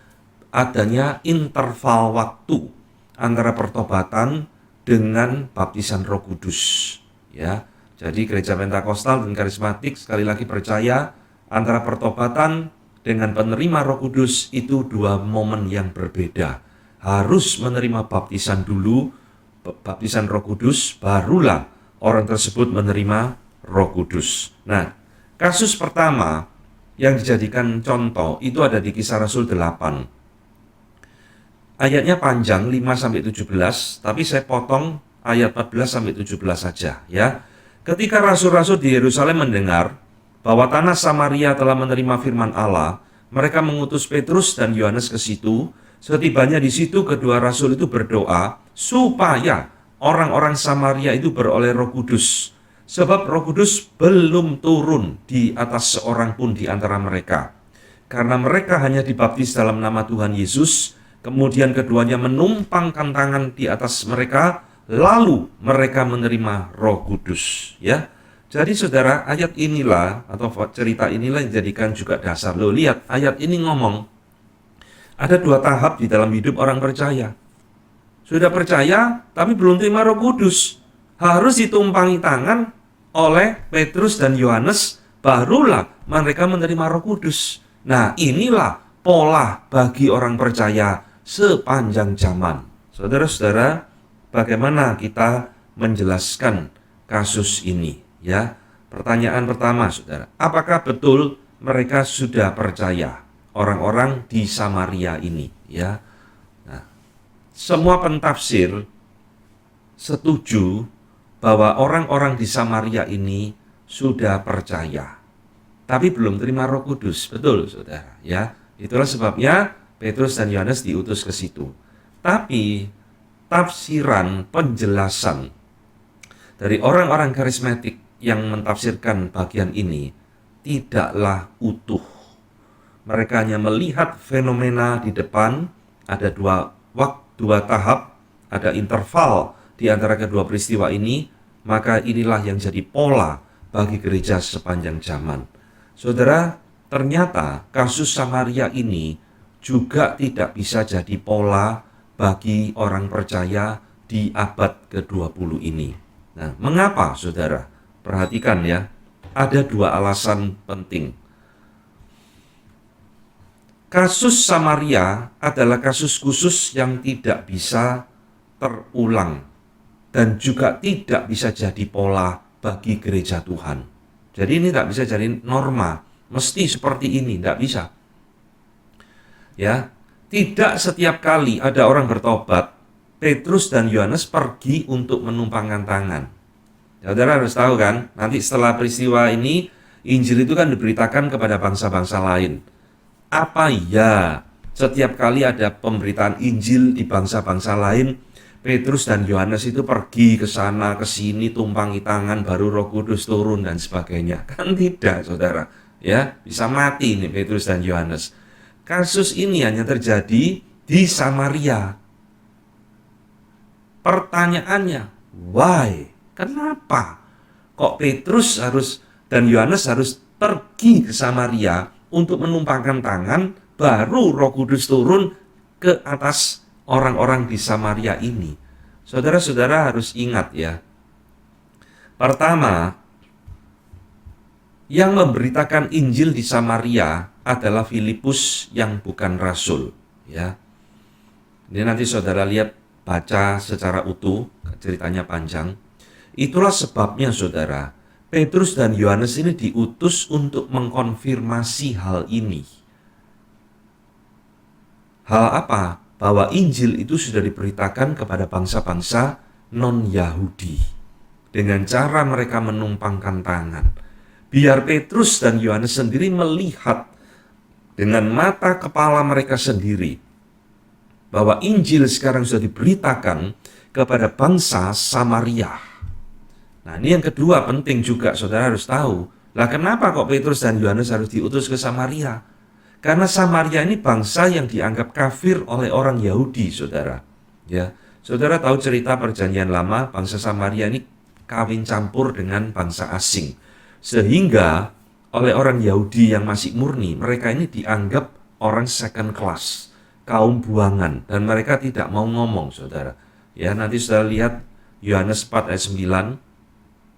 adanya interval waktu antara pertobatan dengan baptisan Roh Kudus. Ya, jadi gereja Pentakostal dan karismatik sekali lagi percaya antara pertobatan dengan penerima Roh Kudus itu dua momen yang berbeda. Harus menerima baptisan dulu, baptisan Roh Kudus, barulah orang tersebut menerima Roh Kudus. Nah, kasus pertama yang dijadikan contoh itu ada di Kisah Rasul 8. Ayatnya panjang 5-17, tapi saya potong ayat 14-17 saja ya. Ketika rasul-rasul di Yerusalem mendengar bahwa tanah Samaria telah menerima firman Allah, mereka mengutus Petrus dan Yohanes ke situ. Setibanya di situ, kedua rasul itu berdoa supaya orang-orang Samaria itu beroleh Roh Kudus. Sebab Roh Kudus belum turun di atas seorang pun di antara mereka. Karena mereka hanya dibaptis dalam nama Tuhan Yesus, kemudian keduanya menumpangkan tangan di atas mereka, lalu mereka menerima Roh Kudus. Ya, jadi saudara, ayat inilah atau cerita inilah yang dijadikan juga dasar. Lo lihat, ayat ini ngomong ada dua tahap di dalam hidup orang percaya. Sudah percaya, tapi belum terima Roh Kudus. Harus ditumpangi tangan oleh Petrus dan Yohanes, barulah mereka menerima Roh Kudus. Nah, inilah pola bagi orang percaya sepanjang zaman. Saudara-saudara, bagaimana kita menjelaskan kasus ini? Ya, pertanyaan pertama, saudara, apakah betul mereka sudah percaya orang-orang di Samaria ini? Ya, nah, semua pentafsir setuju bahwa orang-orang di Samaria ini sudah percaya, tapi belum terima Roh Kudus. Betul, saudara. Ya, itulah sebabnya Petrus dan Yohanes diutus ke situ. Tapi tafsiran penjelasan dari orang-orang karismatik yang mentafsirkan bagian ini tidaklah utuh. Mereka hanya melihat fenomena di depan, ada dua tahap, ada interval di antara kedua peristiwa ini, maka inilah yang jadi pola bagi gereja sepanjang zaman. Saudara, ternyata kasus Samaria ini juga tidak bisa jadi pola bagi orang percaya di abad ke-20 ini. Nah, mengapa saudara? Perhatikan ya, ada dua alasan penting. Kasus Samaria adalah kasus khusus yang tidak bisa terulang dan juga tidak bisa jadi pola bagi gereja Tuhan. Jadi ini tidak bisa jadi norma, mesti seperti ini, tidak bisa. Ya, tidak setiap kali ada orang bertobat, Petrus dan Yohanes pergi untuk menumpangkan tangan. Saudara harus tahu kan, nanti setelah peristiwa ini, Injil itu kan diberitakan kepada bangsa-bangsa lain. Apa ya, setiap kali ada pemberitaan Injil di bangsa-bangsa lain, Petrus dan Yohanes itu pergi ke sana, ke sini, tumpangi tangan, baru Roh Kudus turun dan sebagainya. Kan tidak, saudara. Ya, bisa mati nih Petrus dan Yohanes. Kasus ini hanya terjadi di Samaria. Pertanyaannya, why? Kenapa kok Petrus dan Yohanes harus pergi ke Samaria untuk menumpangkan tangan, baru Roh Kudus turun ke atas orang-orang di Samaria ini? Saudara-saudara harus ingat ya. Pertama, yang memberitakan Injil di Samaria adalah Filipus yang bukan rasul. Ya, ini nanti saudara lihat, baca secara utuh, ceritanya panjang. Itulah sebabnya saudara, Petrus dan Yohanes ini diutus untuk mengkonfirmasi hal ini. Hal apa? Bahwa Injil itu sudah diberitakan kepada bangsa-bangsa non-Yahudi. Dengan cara mereka menumpangkan tangan. Biar Petrus dan Yohanes sendiri melihat dengan mata kepala mereka sendiri bahwa Injil sekarang sudah diberitakan kepada bangsa Samaria. Nah, ini yang kedua penting juga saudara harus tahu. Lah kenapa kok Petrus dan Yohanes harus diutus ke Samaria? Karena Samaria ini bangsa yang dianggap kafir oleh orang Yahudi, saudara. Ya, saudara tahu cerita Perjanjian Lama, bangsa Samaria ini kawin campur dengan bangsa asing. Sehingga oleh orang Yahudi yang masih murni, mereka ini dianggap orang second class, kaum buangan, dan mereka tidak mau ngomong, saudara. Ya, nanti saudara lihat Yohanes 4 ayat 9.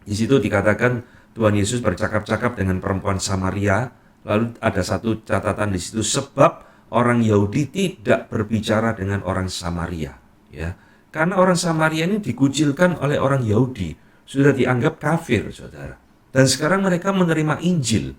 Di situ dikatakan Tuhan Yesus bercakap-cakap dengan perempuan Samaria. Lalu ada satu catatan di situ, sebab orang Yahudi tidak berbicara dengan orang Samaria. Ya, karena orang Samaria ini dikucilkan oleh orang Yahudi, sudah dianggap kafir, saudara. Dan sekarang mereka menerima Injil.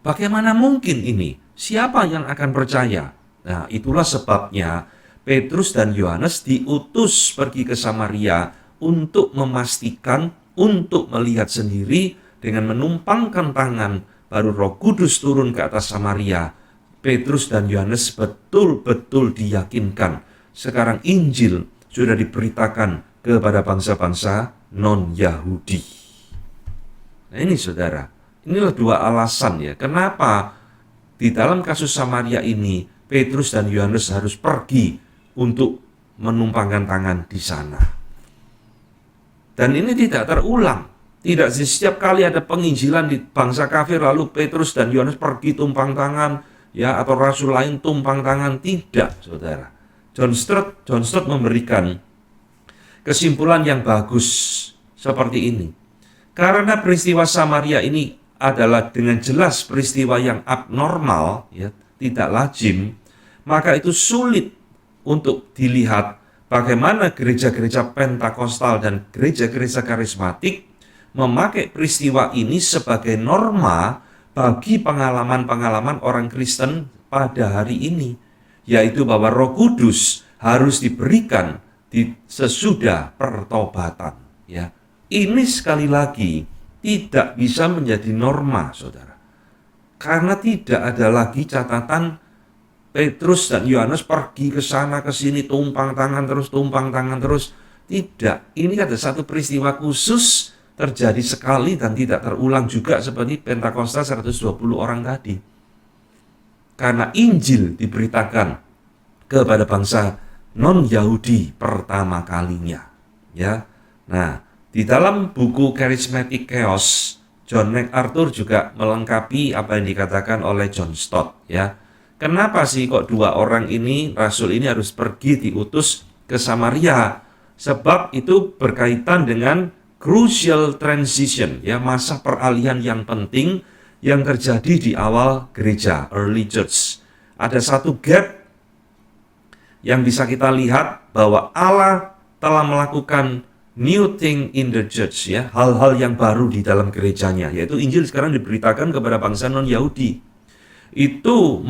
Bagaimana mungkin ini? Siapa yang akan percaya? Nah, itulah sebabnya Petrus dan Yohanes diutus pergi ke Samaria untuk memastikan, untuk melihat sendiri dengan menumpangkan tangan, baru Roh Kudus turun ke atas Samaria. Petrus dan Yohanes betul-betul diyakinkan. Sekarang Injil sudah diberitakan kepada bangsa-bangsa non-Yahudi. Nah ini saudara, inilah dua alasan ya, kenapa di dalam kasus Samaria ini Petrus dan Yohanes harus pergi untuk menumpangkan tangan di sana. Dan ini tidak terulang. Tidak setiap kali ada penginjilan di bangsa kafir lalu Petrus dan Yohanes pergi tumpang tangan, ya, atau rasul lain tumpang tangan. Tidak, saudara. John Stott memberikan kesimpulan yang bagus seperti ini. Karena peristiwa Samaria ini adalah dengan jelas peristiwa yang abnormal, ya, tidak lazim, maka itu sulit untuk dilihat bagaimana gereja-gereja Pentakosta dan gereja-gereja karismatik memakai peristiwa ini sebagai norma bagi pengalaman-pengalaman orang Kristen pada hari ini, yaitu bahwa Roh Kudus harus diberikan sesudah pertobatan. Ya, ini sekali lagi tidak bisa menjadi norma, saudara, karena tidak ada lagi catatan Petrus dan Yohanes pergi ke sana ke sini tumpang tangan terus. Tidak, ini ada satu peristiwa khusus terjadi sekali dan tidak terulang juga seperti Pentakosta 120 orang tadi. Karena Injil diberitakan kepada bangsa non-Yahudi pertama kalinya, ya. Nah, di dalam buku Charismatic Chaos, John MacArthur juga melengkapi apa yang dikatakan oleh John Stott, ya. Kenapa sih kok dua orang ini, rasul ini harus pergi diutus ke Samaria? Sebab itu berkaitan dengan crucial transition, ya, masa peralihan yang penting yang terjadi di awal gereja, early church. Ada satu gap yang bisa kita lihat bahwa Allah telah melakukan new thing in the church, ya, hal-hal yang baru di dalam gerejanya, yaitu Injil sekarang diberitakan kepada bangsa non-Yahudi. Itu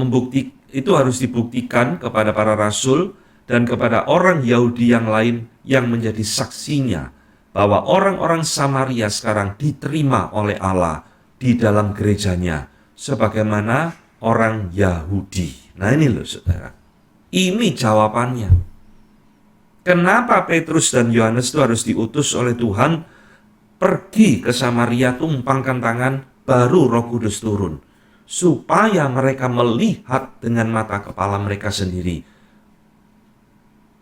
harus dibuktikan kepada para rasul dan kepada orang Yahudi yang lain yang menjadi saksinya bahwa orang-orang Samaria sekarang diterima oleh Allah di dalam gerejanya sebagaimana orang Yahudi. Nah ini loh saudara, ini jawabannya. Kenapa Petrus dan Yohanes itu harus diutus oleh Tuhan pergi ke Samaria, tumpangkan tangan, baru Roh Kudus turun, supaya mereka melihat dengan mata kepala mereka sendiri.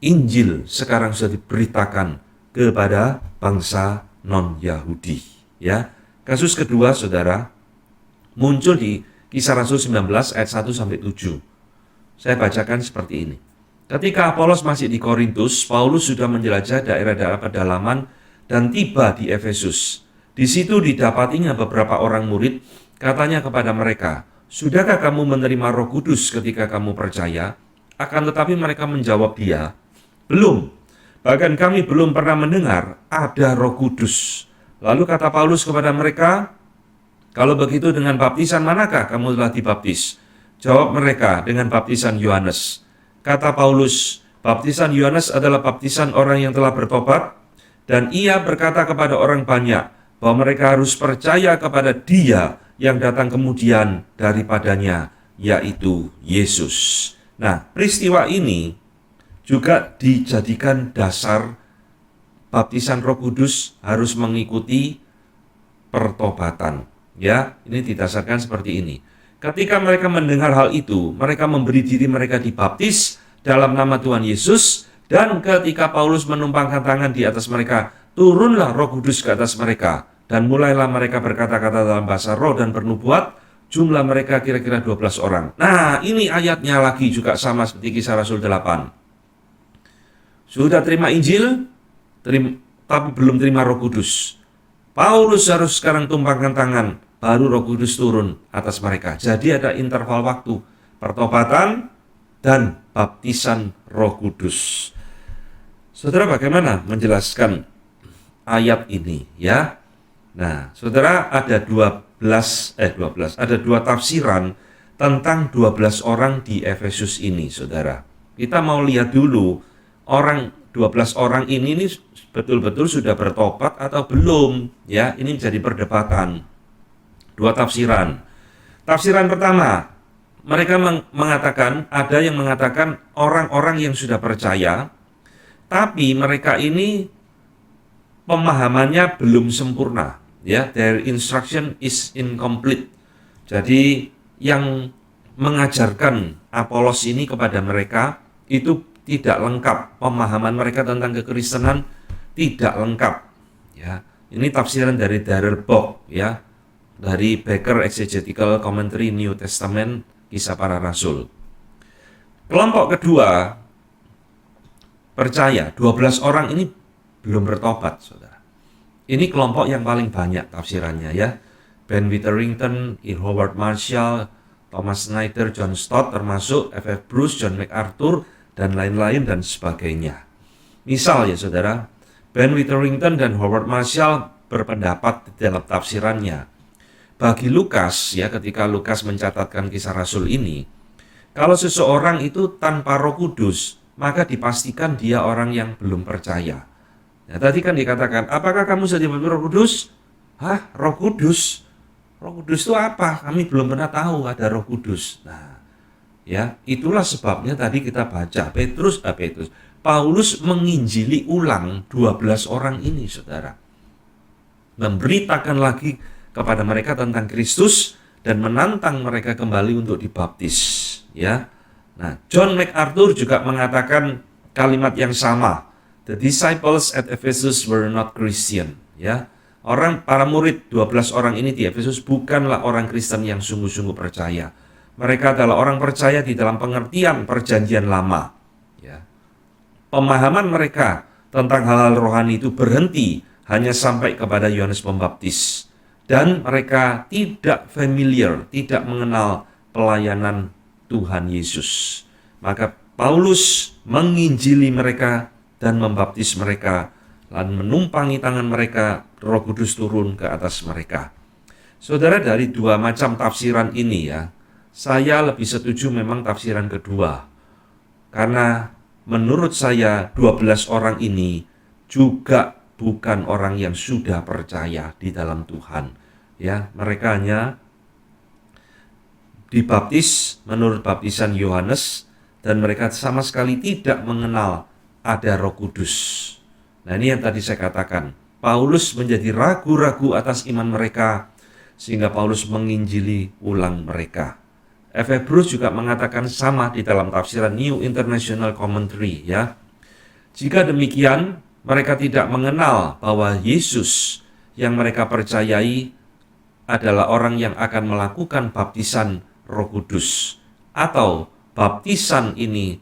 Injil sekarang sudah diberitakan kepada bangsa non-Yahudi, ya. Kasus kedua, saudara, muncul di Kisah Rasul 19 ayat 1 sampai 7. Saya bacakan seperti ini. Ketika Apolos masih di Korintus, Paulus sudah menjelajah daerah-daerah pedalaman dan tiba di Efesus. Di situ didapatinya beberapa orang murid, katanya kepada mereka, "Sudahkah kamu menerima Roh Kudus ketika kamu percaya?" Akan tetapi mereka menjawab dia, "Belum. Bahkan kami belum pernah mendengar ada Roh Kudus." Lalu kata Paulus kepada mereka, "Kalau begitu dengan baptisan manakah kamu telah dibaptis?" Jawab mereka, "Dengan baptisan Yohanes." Kata Paulus, "Baptisan Yohanes adalah baptisan orang yang telah bertobat, dan ia berkata kepada orang banyak bahwa mereka harus percaya kepada Dia yang datang kemudian daripadanya, yaitu Yesus." Nah, peristiwa ini juga dijadikan dasar baptisan Roh Kudus harus mengikuti pertobatan. Ya, ini didasarkan seperti ini. Ketika mereka mendengar hal itu, mereka memberi diri mereka dibaptis dalam nama Tuhan Yesus, dan ketika Paulus menumpangkan tangan di atas mereka, turunlah Roh Kudus ke atas mereka, dan mulailah mereka berkata-kata dalam bahasa roh dan bernubuat. Jumlah mereka kira-kira 12 orang. Nah, ini ayatnya lagi juga sama seperti Kisah Rasul 8. Sudah terima Injil, tapi belum terima Roh Kudus. Paulus harus sekarang tumpangkan tangan, baru Roh Kudus turun atas mereka. Jadi ada interval waktu, pertobatan dan baptisan Roh Kudus. Saudara, bagaimana menjelaskan ayat ini, ya? Nah, saudara, ada ada dua tafsiran tentang 12 orang di Efesus ini, saudara. Kita mau lihat dulu orang 12 orang ini nih betul-betul sudah bertobat atau belum, ya. Ini menjadi perdebatan. Dua tafsiran. Tafsiran pertama, mereka mengatakan, ada yang mengatakan orang-orang yang sudah percaya, tapi mereka ini pemahamannya belum sempurna, ya. Their instruction is incomplete. Jadi yang mengajarkan Apolos ini kepada mereka itu tidak lengkap, pemahaman mereka tentang kekristenan tidak lengkap, ya. Ini tafsiran dari Darrell Bock, ya, dari Baker Exegetical Commentary New Testament, Kisah Para Rasul. Kelompok kedua percaya, 12 orang ini belum bertobat, saudara. Ini kelompok yang paling banyak tafsirannya, ya. Ben Witherington, E. Howard Marshall, Thomas Snyder, John Stott, termasuk F.F. Bruce, John MacArthur, dan lain-lain dan sebagainya. Misal, ya saudara, Ben Witherington dan Howard Marshall berpendapat di dalam tafsirannya, bagi Lukas, ya, ketika Lukas mencatatkan Kisah Rasul ini, kalau seseorang itu tanpa Roh Kudus, maka dipastikan dia orang yang belum percaya. Nah, tadi kan dikatakan, apakah kamu sudah dibaptis Roh Kudus? Hah, Roh Kudus? Roh Kudus itu apa? Kami belum pernah tahu ada Roh Kudus. Nah, ya, itulah sebabnya tadi kita baca Paulus menginjili ulang 12 orang ini, saudara. Memberitakan lagi kepada mereka tentang Kristus dan menantang mereka kembali untuk dibaptis, ya. Nah, John MacArthur juga mengatakan kalimat yang sama. The disciples at Ephesus were not Christian, ya. Para murid 12 orang ini di Efesus bukanlah orang Kristen yang sungguh-sungguh percaya. Mereka adalah orang percaya di dalam pengertian perjanjian lama, ya. Pemahaman mereka tentang hal-hal rohani itu berhenti hanya sampai kepada Yohanes Pembaptis. Dan mereka tidak familiar, tidak mengenal pelayanan Tuhan Yesus. Maka Paulus menginjili mereka dan membaptis mereka, dan menumpangi tangan mereka, Roh Kudus turun ke atas mereka. Saudara, dari dua macam tafsiran ini, ya, saya lebih setuju memang tafsiran kedua. Karena menurut saya 12 orang ini juga bukan orang yang sudah percaya di dalam Tuhan, ya. Mereka hanya dibaptis menurut baptisan Yohanes dan mereka sama sekali tidak mengenal ada Roh Kudus. Nah, ini yang tadi saya katakan, Paulus menjadi ragu-ragu atas iman mereka sehingga Paulus menginjili ulang mereka. F.F. Bruce juga mengatakan sama di dalam tafsiran New International Commentary, ya. Jika demikian, mereka tidak mengenal bahwa Yesus yang mereka percayai adalah orang yang akan melakukan baptisan Roh Kudus, atau baptisan ini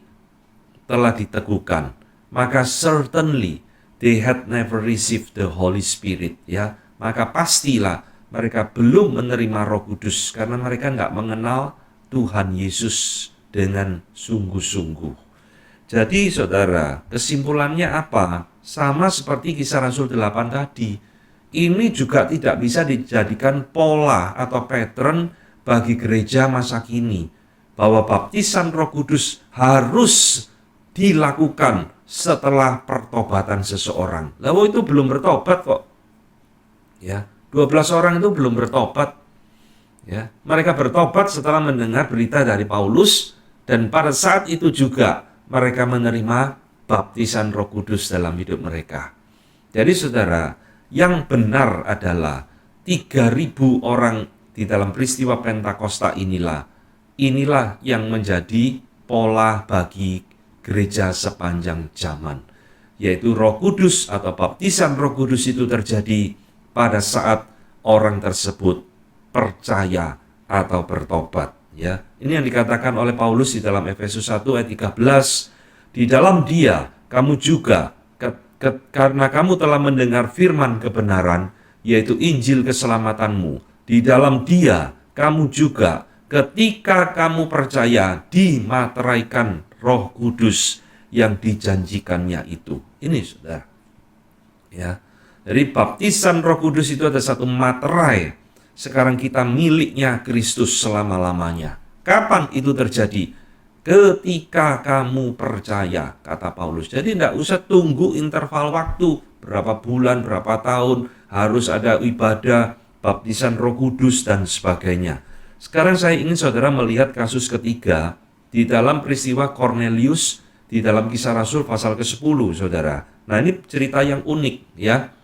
telah diteguhkan, maka certainly they had never received the Holy Spirit, ya. Maka pastilah mereka belum menerima Roh Kudus karena mereka nggak mengenal Tuhan Yesus dengan sungguh-sungguh. Jadi saudara, kesimpulannya apa? Sama seperti Kisah Rasul 8 tadi. Ini juga tidak bisa dijadikan pola atau pattern bagi gereja masa kini, bahwa baptisan Roh Kudus harus dilakukan setelah pertobatan seseorang. Lalu itu belum bertobat kok. Ya, 12 orang itu belum bertobat. Ya, mereka bertobat setelah mendengar berita dari Paulus, dan pada saat itu juga mereka menerima baptisan Roh Kudus dalam hidup mereka. Jadi saudara, yang benar adalah 3.000 orang di dalam peristiwa Pentakosta inilah yang menjadi pola bagi gereja sepanjang zaman, yaitu Roh Kudus atau baptisan Roh Kudus itu terjadi pada saat orang tersebut percaya atau bertobat, ya. Ini yang dikatakan oleh Paulus di dalam Efesus 1 ayat 13, di dalam Dia kamu juga karena kamu telah mendengar firman kebenaran, yaitu Injil keselamatanmu, di dalam Dia kamu juga ketika kamu percaya dimateraikan Roh Kudus yang dijanjikannya itu. Ini sudah, ya. Jadi baptisan Roh Kudus itu ada satu materai. Sekarang kita miliknya Kristus selama-lamanya. Kapan itu terjadi? ketika kamu percaya, kata Paulus. Jadi tidak usah tunggu interval waktu, berapa bulan, berapa tahun, harus ada ibadah, baptisan Roh Kudus, dan sebagainya. Sekarang saya ingin saudara melihat kasus ketiga di dalam peristiwa Cornelius di dalam Kisah Rasul pasal ke-10, saudara. Nah, ini cerita yang unik ya.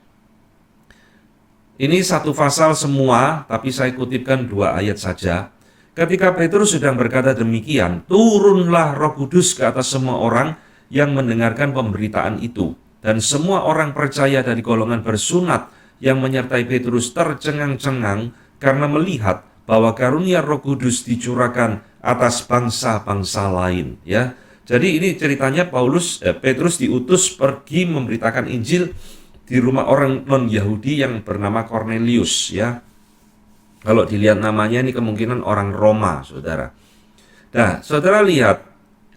Ini satu pasal semua, tapi saya kutipkan 2 ayat saja. Ketika Petrus sedang berkata demikian, turunlah Roh Kudus ke atas semua orang yang mendengarkan pemberitaan itu. Dan semua orang percaya dari golongan bersunat yang menyertai Petrus tercengang-cengang karena melihat bahwa karunia Roh Kudus dicurahkan atas bangsa-bangsa lain, ya. Jadi ini ceritanya Petrus diutus pergi memberitakan Injil di rumah orang non-Yahudi yang bernama Cornelius, ya. Kalau dilihat namanya ini kemungkinan orang Roma, saudara. Nah, saudara lihat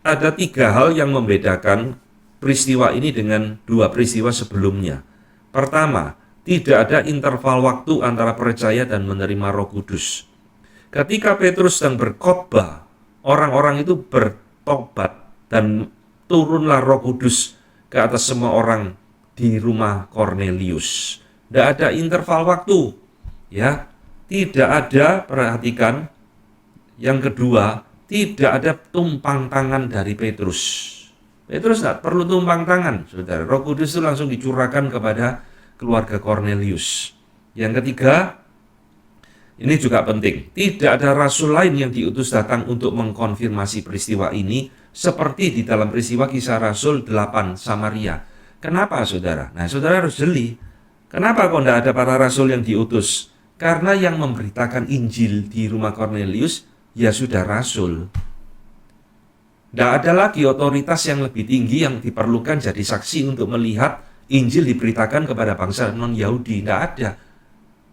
ada 3 hal yang membedakan peristiwa ini dengan 2 peristiwa sebelumnya. Pertama, tidak ada interval waktu antara percaya dan menerima Roh Kudus. Ketika Petrus sedang berkhotbah, orang-orang itu bertobat dan turunlah Roh Kudus ke atas semua orang di rumah Cornelius. Tidak ada interval waktu, ya. Tidak ada, perhatikan, yang kedua, tidak ada tumpang tangan dari Petrus. Petrus tidak perlu tumpang tangan, saudara. Roh Kudus itu langsung dicurahkan kepada keluarga Cornelius. Yang ketiga, ini juga penting, tidak ada rasul lain yang diutus datang untuk mengkonfirmasi peristiwa ini seperti di dalam peristiwa Kisah Rasul 8 Samaria. Kenapa, saudara? Nah, saudara harus jeli. Kenapa kok tidak ada para rasul yang diutus? Karena yang memberitakan Injil di rumah Cornelius ya sudah rasul. Tidak ada lagi otoritas yang lebih tinggi yang diperlukan jadi saksi untuk melihat Injil diberitakan kepada bangsa non-Yahudi. Tidak ada.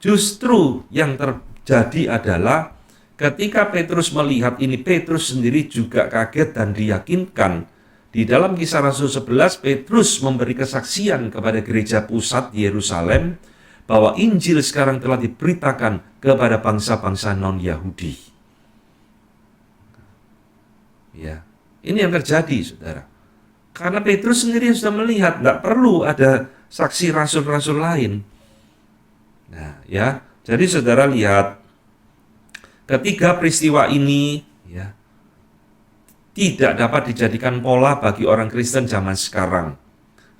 Justru yang terjadi adalah ketika Petrus melihat ini, Petrus sendiri juga kaget dan diyakinkan. Di dalam Kisah Rasul 11, Petrus memberi kesaksian kepada gereja pusat di Yerusalem bahwa Injil sekarang telah diberitakan kepada bangsa-bangsa non-Yahudi. Ya, ini yang terjadi, saudara. Karena Petrus sendiri sudah melihat, tidak perlu ada saksi rasul-rasul lain. Nah, ya, jadi saudara lihat, ketiga peristiwa ini, ya, tidak dapat dijadikan pola bagi orang Kristen zaman sekarang.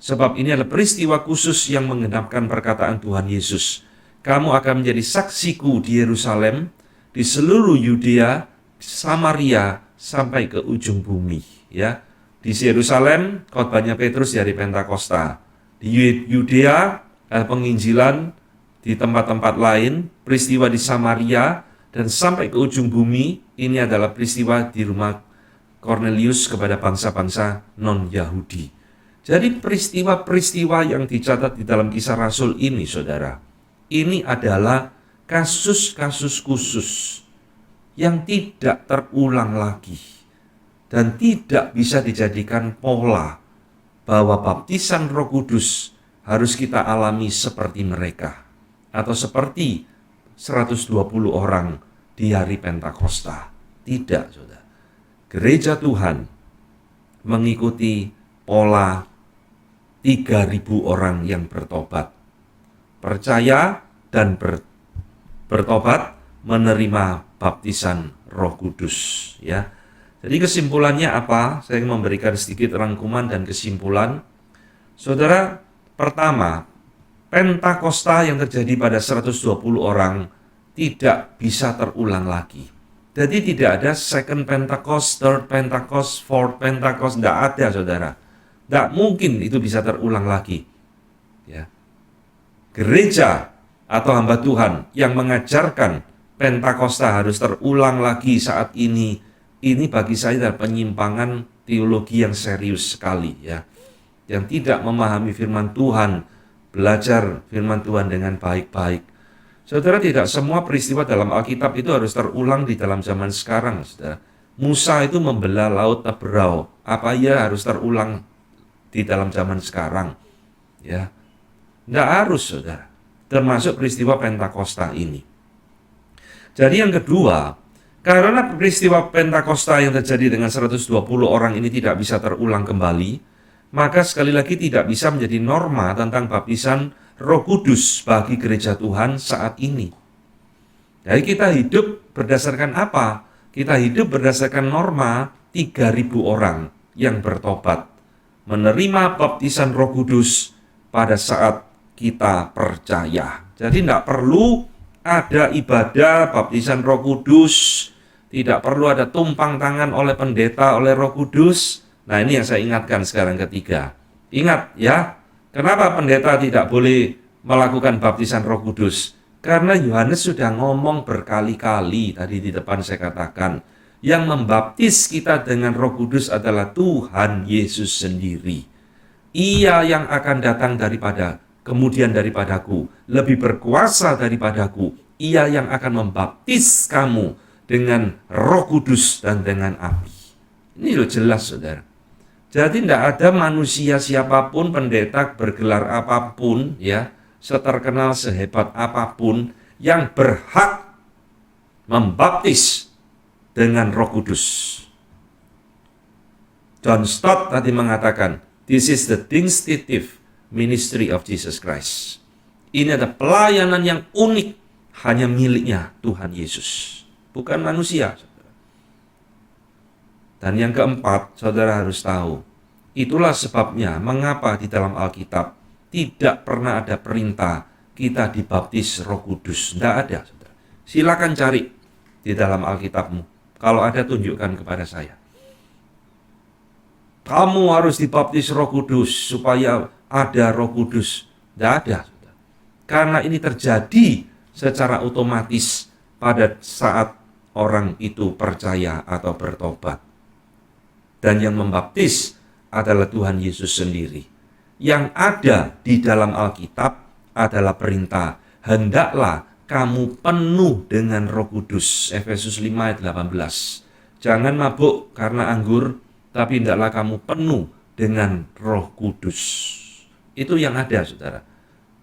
Sebab ini adalah peristiwa khusus yang menggenapkan perkataan Tuhan Yesus. Kamu akan menjadi saksiku di Yerusalem, di seluruh Yudea, Samaria, sampai ke ujung bumi. Ya, di Yerusalem, khotbahnya Petrus di hari Pentakosta. Di Yudea, penginjilan di tempat-tempat lain, peristiwa di Samaria, dan sampai ke ujung bumi, ini adalah peristiwa di rumah Cornelius kepada bangsa-bangsa non-Yahudi. Jadi peristiwa-peristiwa yang dicatat di dalam Kisah Rasul ini, saudara, ini adalah kasus-kasus khusus yang tidak terulang lagi dan tidak bisa dijadikan pola bahwa baptisan Roh Kudus harus kita alami seperti mereka atau seperti 120 orang di hari Pentakosta. Tidak, saudara. Gereja Tuhan mengikuti pola 3.000 orang yang bertobat, percaya dan bertobat, menerima baptisan Roh Kudus, ya. Jadi kesimpulannya apa? Saya memberikan sedikit rangkuman dan kesimpulan. Saudara, pertama, Pentakosta yang terjadi pada 120 orang tidak bisa terulang lagi. Jadi tidak ada second Pentecost, third Pentecost, fourth Pentecost, tidak ada, saudara. Tidak mungkin itu bisa terulang lagi. Ya. Gereja atau hamba Tuhan yang mengajarkan Pentakosta harus terulang lagi saat ini bagi saya adalah penyimpangan teologi yang serius sekali, ya. Yang tidak memahami firman Tuhan, belajar firman Tuhan dengan baik-baik. Saudara, tidak semua peristiwa dalam Alkitab itu harus terulang di dalam zaman sekarang, saudara. Musa itu membelah laut Teberau. Apa ia harus terulang di dalam zaman sekarang? Ya, tidak harus, saudara. Termasuk peristiwa Pentakosta ini. Jadi yang kedua, Karena peristiwa Pentakosta yang terjadi dengan 120 orang ini tidak bisa terulang kembali, maka sekali lagi tidak bisa menjadi norma tentang baptisan Roh Kudus bagi gereja Tuhan saat ini. Jadi kita hidup berdasarkan apa? Kita hidup berdasarkan norma 3.000 orang yang bertobat, menerima baptisan Roh Kudus pada saat kita percaya. Jadi tidak perlu ada ibadah baptisan Roh Kudus, tidak perlu ada tumpang tangan oleh pendeta oleh Roh Kudus. Nah, ini yang saya ingatkan sekarang ketiga. Ingat ya, kenapa pendeta tidak boleh melakukan baptisan Roh Kudus? Karena Yohanes sudah ngomong berkali-kali, tadi di depan saya katakan, yang membaptis kita dengan Roh Kudus adalah Tuhan Yesus sendiri. Ia yang akan datang kemudian daripadaku, lebih berkuasa daripadaku. Ia yang akan membaptis kamu dengan Roh Kudus dan dengan api. Ini loh jelas, saudara. Jadi tidak ada manusia siapapun, pendeta bergelar apapun, ya, seterkenal sehebat apapun, yang berhak membaptis dengan Roh Kudus. John Stott tadi mengatakan, this is the distinctive ministry of Jesus Christ. Ini ada pelayanan yang unik, hanya miliknya Tuhan Yesus, bukan manusia. Dan yang keempat, saudara harus tahu, itulah sebabnya mengapa di dalam Alkitab tidak pernah ada perintah kita dibaptis Roh Kudus. Tidak ada, saudara. Silakan cari di dalam Alkitabmu. Kalau ada, tunjukkan kepada saya. Kamu harus dibaptis Roh Kudus supaya ada Roh Kudus. Tidak ada, saudara. Karena ini terjadi secara otomatis pada saat orang itu percaya atau bertobat. Dan yang membaptis adalah Tuhan Yesus sendiri. Yang ada di dalam Alkitab adalah perintah, hendaklah kamu penuh dengan Roh Kudus. Efesus 5 ayat 18. Jangan mabuk karena anggur, tapi hendaklah kamu penuh dengan Roh Kudus. Itu yang ada, saudara.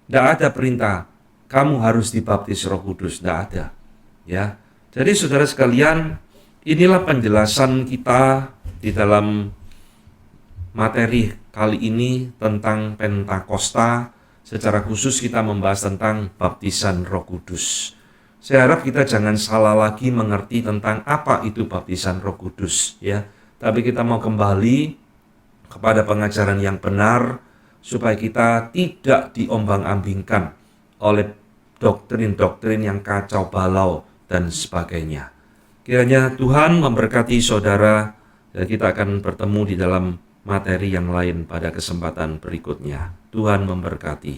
Tidak ada perintah kamu harus dibaptis Roh Kudus, tidak ada. Ya. Jadi saudara sekalian, inilah penjelasan kita di dalam materi kali ini tentang Pentakosta. Secara khusus kita membahas tentang baptisan Roh Kudus. Saya harap kita jangan salah lagi mengerti tentang apa itu baptisan Roh Kudus, ya. Tapi kita mau kembali kepada pengajaran yang benar supaya kita tidak diombang-ambingkan oleh doktrin-doktrin yang kacau balau dan sebagainya. Kiranya Tuhan memberkati saudara, dan kita akan bertemu di dalam materi yang lain pada kesempatan berikutnya. Tuhan memberkati.